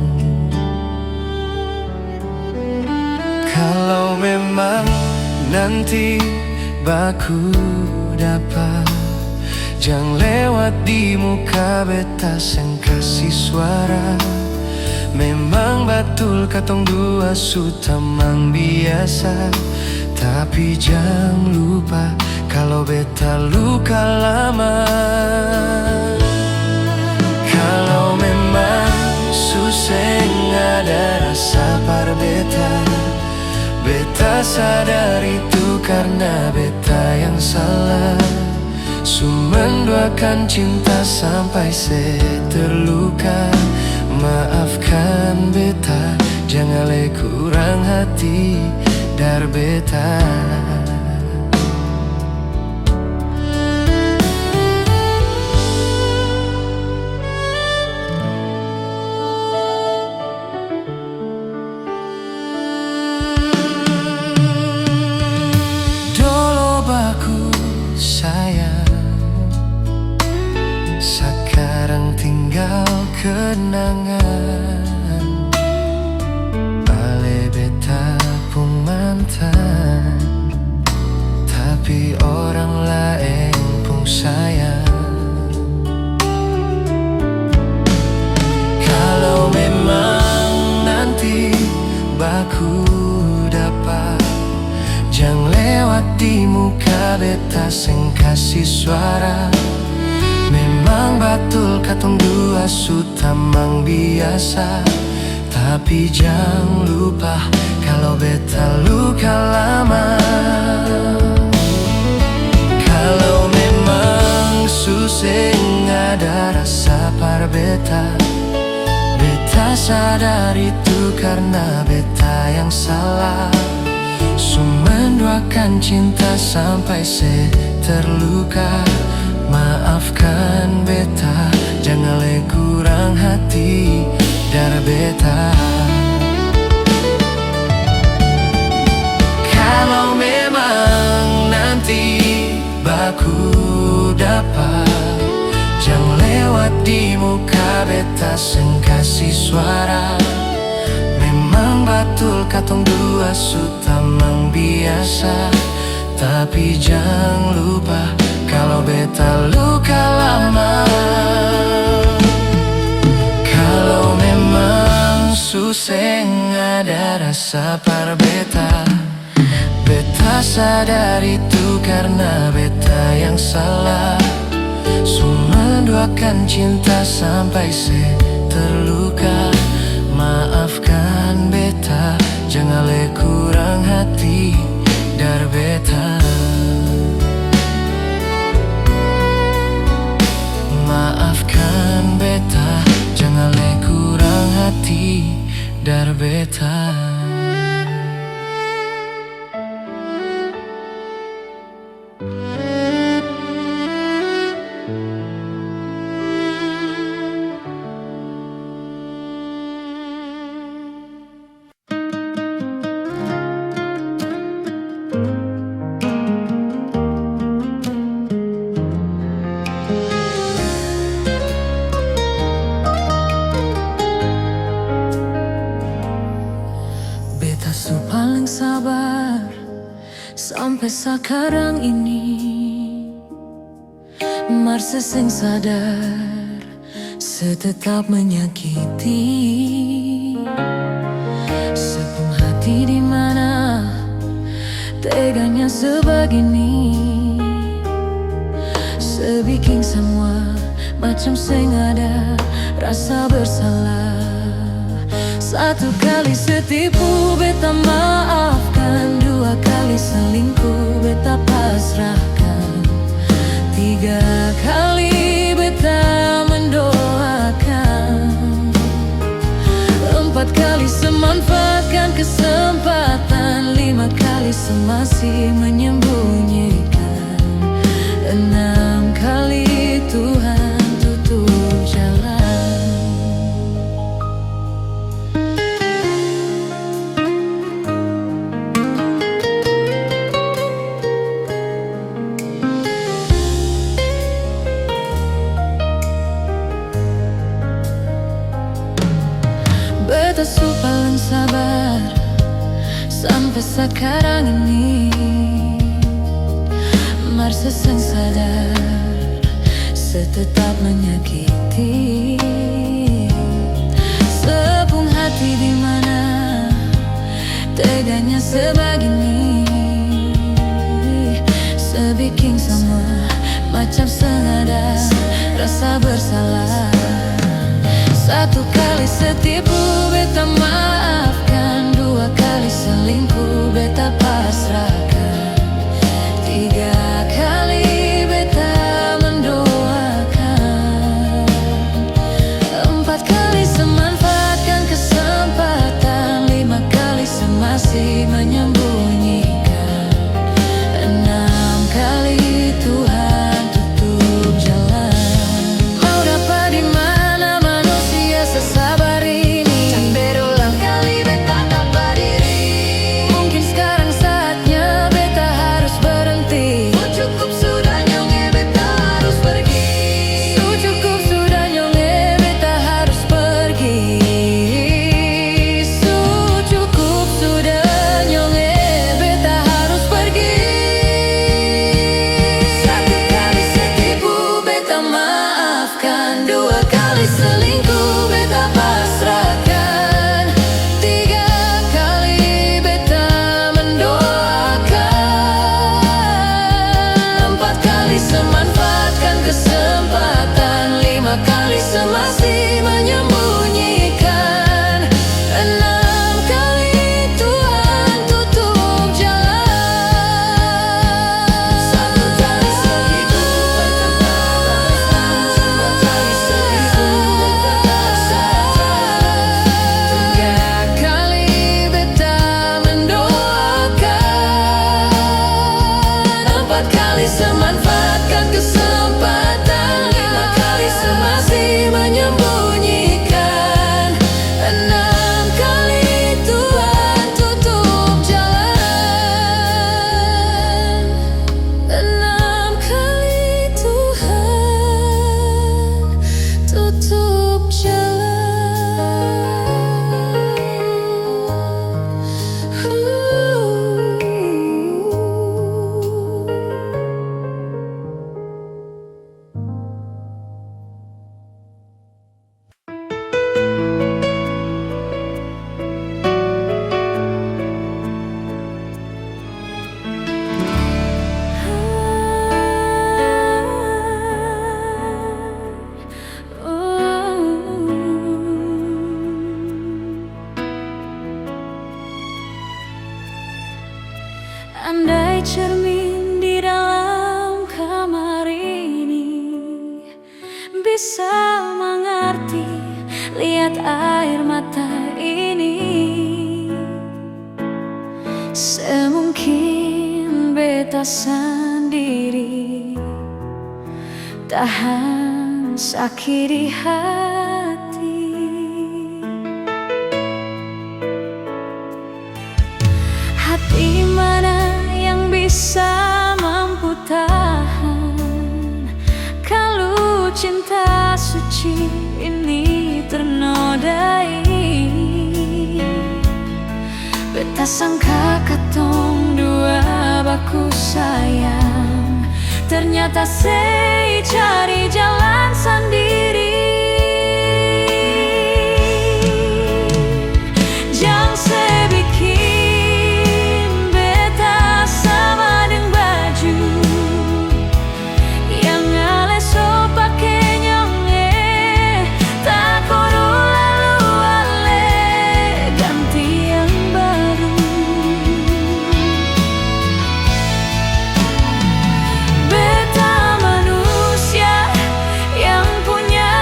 Kalau memang nanti baku dapat, jangan lewat di muka beta yang kasih suara. Memang betul katong dua sutamang biasa, tapi jangan lupa kalau beta luka lama. Kalau memang susah ada rasa par beta, beta sadar itu karena beta yang salah. Sumenduakan cinta sampai saya terluka. Maafkan beta, jangan le kurang hati dar beta. Dulu baku sayang, sekarang tinggal kenangan. Ale beta pun mantan, tapi orang lain pun sayang. Kalau memang nanti baku dapat, jangan lewat di muka beta yang kasih suara. Memang betul katong dua sutamang biasa, tapi jangan lupa kalau beta luka lama. Kalau memang susah ada rasa par beta, beta sadar itu karena beta yang salah. Sumenduakan cinta sampai saya terluka. Maafkan beta, jangan le kurang hati dar beta. Kalau memang nanti baku dapat, jangan lewat di muka beta yang kasih suara. Memang betul katong dua sutamang biasa, tapi jangan lupa kalau beta luka lama. Kalau memang susah ada rasa par beta, beta sadar itu karena beta yang salah. Sumenduakan cinta sampai saya terluka. Maafkan beta, jangan le kurang hati dar beta. Maafkan beta, jangan le kurang hati dar beta. Paling sabar sampai sekarang ini, Marse sing sadar setetap menyakiti. Sepung hati di mana teganya sebegini, sebikin semua macam sing ada rasa bersalah. Satu kali setipu beta maafkan, dua kali selingkuh beta pasrahkan, tiga kali beta mendoakan. 4 kali semanfaatkan kesempatan, 5 kali semasih menyembunyikan, 6 kali Tuhan tutup jalan. Beta paling sabar sampai sekarang ini, Marsa sang sadar setetap menyakiti. Sepung hati di mana teganya sebegini, sebikin sama macam sengaja rasa bersalah. 1 kali setipu beta maafkan, 2 kali selingkuh beta pasrahkan, 3 kali beta mendoakan, 4 kali semanfaatkan kesempatan, 5 kali semasih menyembunyikan, 6 kali Tuhan tutup jalan. Mau dapat di mana sabar ini, can berulang kali beta dapat diri. Mungkin sekarang saatnya beta harus berhenti. Cukup sudah nyonge beta harus pergi. Cukup sudah nyonge beta harus pergi. Cukup sudah nyonge beta harus pergi. 1 kali setipu beta maafkan, 2 kali selingkuh beta pasrahkan, 3 kali beta mendoakan, 4 kali semanfaatkan kesempatan, 5 kali semasih menyembunyikan, 6 kali Tuhan tutup jalan. 1 kali selingkuh beta pasrahkan, 2 kali selingkuh beta pasrahkan, 3 kali beta mendoakan, 4 kali semanfaatkan kesempatan, 5 kali semasih menyembunyikan, 6 kali Tuhan tutup jalan. 6 kali Tuhan tutup jalan. Andai cermin di dalam kamar ini bisa mengerti, lihat air mata ini, semungkin beta sendiri tahan sakit di hati. Hati mana yang bisa mampu tahan kalau cinta suci ini ternodai. Beta sangka katong dua baku sayang, ternyata sei cari jalan sendiri. Jangan sebikin beta sama dengan baju yang aleso pake nyonge, tak kodo lalu ale ganti yang baru. Beta manusia yang punya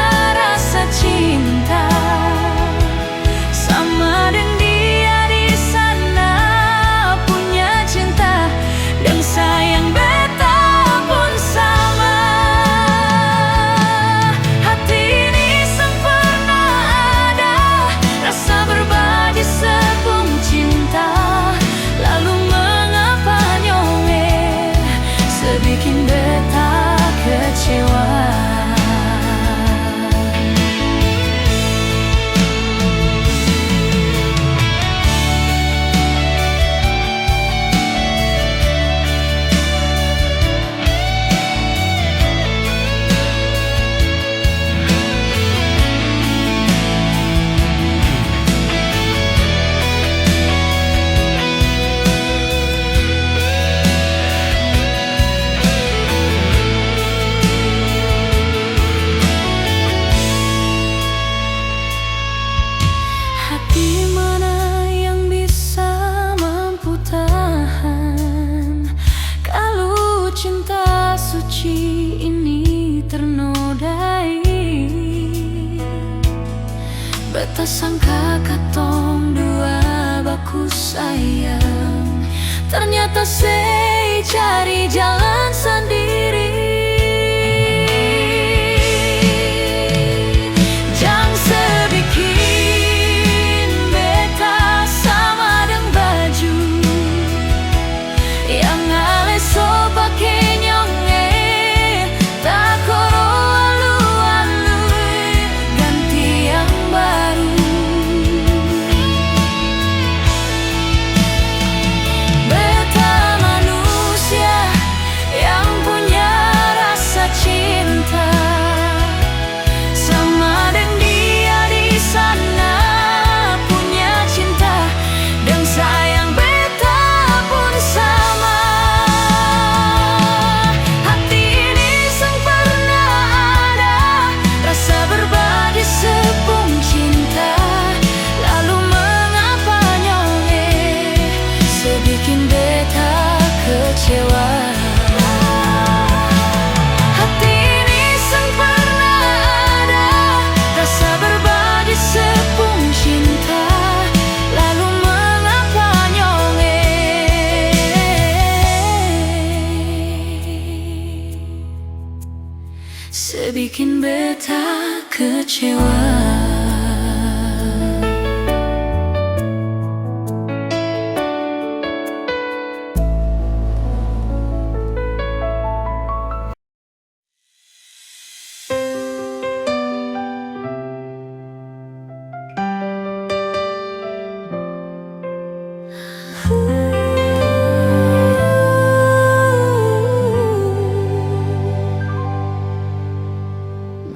Beta sangka katong dua baku sayang, ternyata saya cari jalan sendiri. Jangan sebikin beta sama dengan baju yang ale so pake nyonge, tak koro alu-alu, ganti yang baru. Beta manusia yang punya rasa cinta, sama dengan dia di sana punya cinta, dan sayang beta pun sama. Hati ini sang pernah ada rasa berbagi sepung cinta, lalu mengapa nyonge sebikin beta kecewa. Hati ini sang pernah ada rasa berbagi sepung cinta, lalu mengapa nyonge sebikin beta kecewa.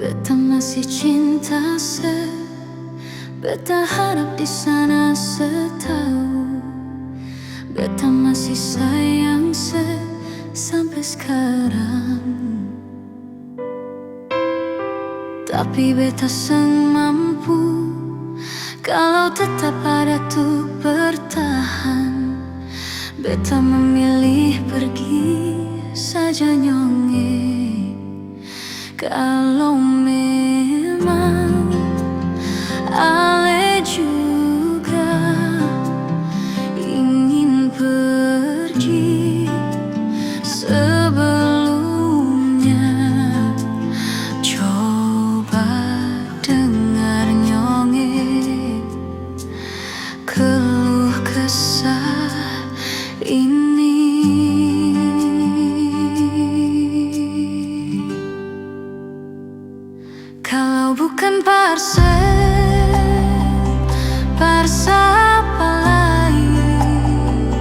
Beta masih cinta beta harap di sana setahu. Beta masih sayang sampai sekarang, tapi beta seng mampu kalau tetap ada tuh bertahan. Beta memilih pergi saja nyonge. Kalau memang ale juga ingin pergi, sebelumnya coba dengar nyonge keluh kesah ini. Kalau bukan parsa apa lain,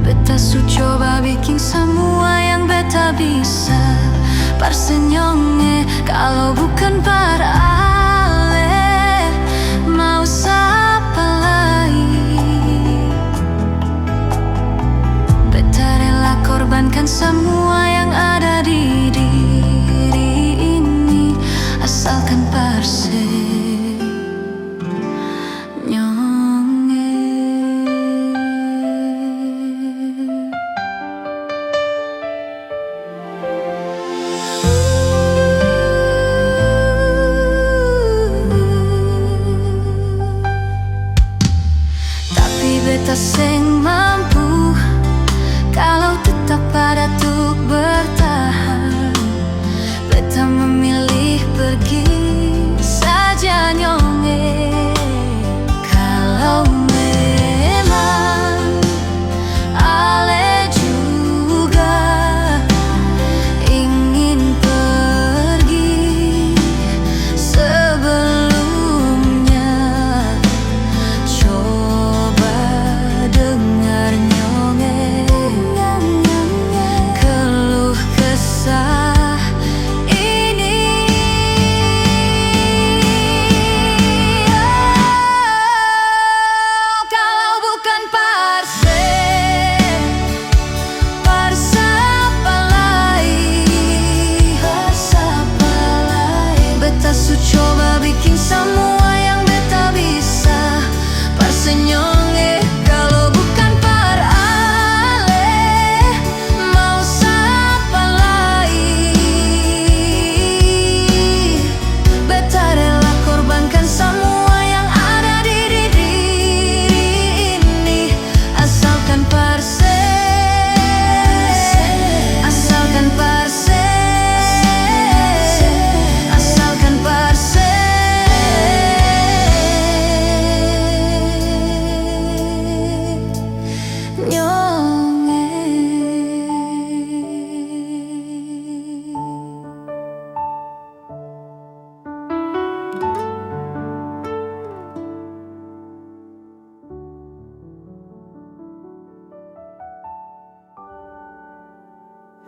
beta su coba bikin semua yang beta bisa. Parsa nyonge kalau bukan para ale, mau siapa lain. Beta rela korbankan semua yang ada di diri ini, asalkan parse nyonge. Tapi beta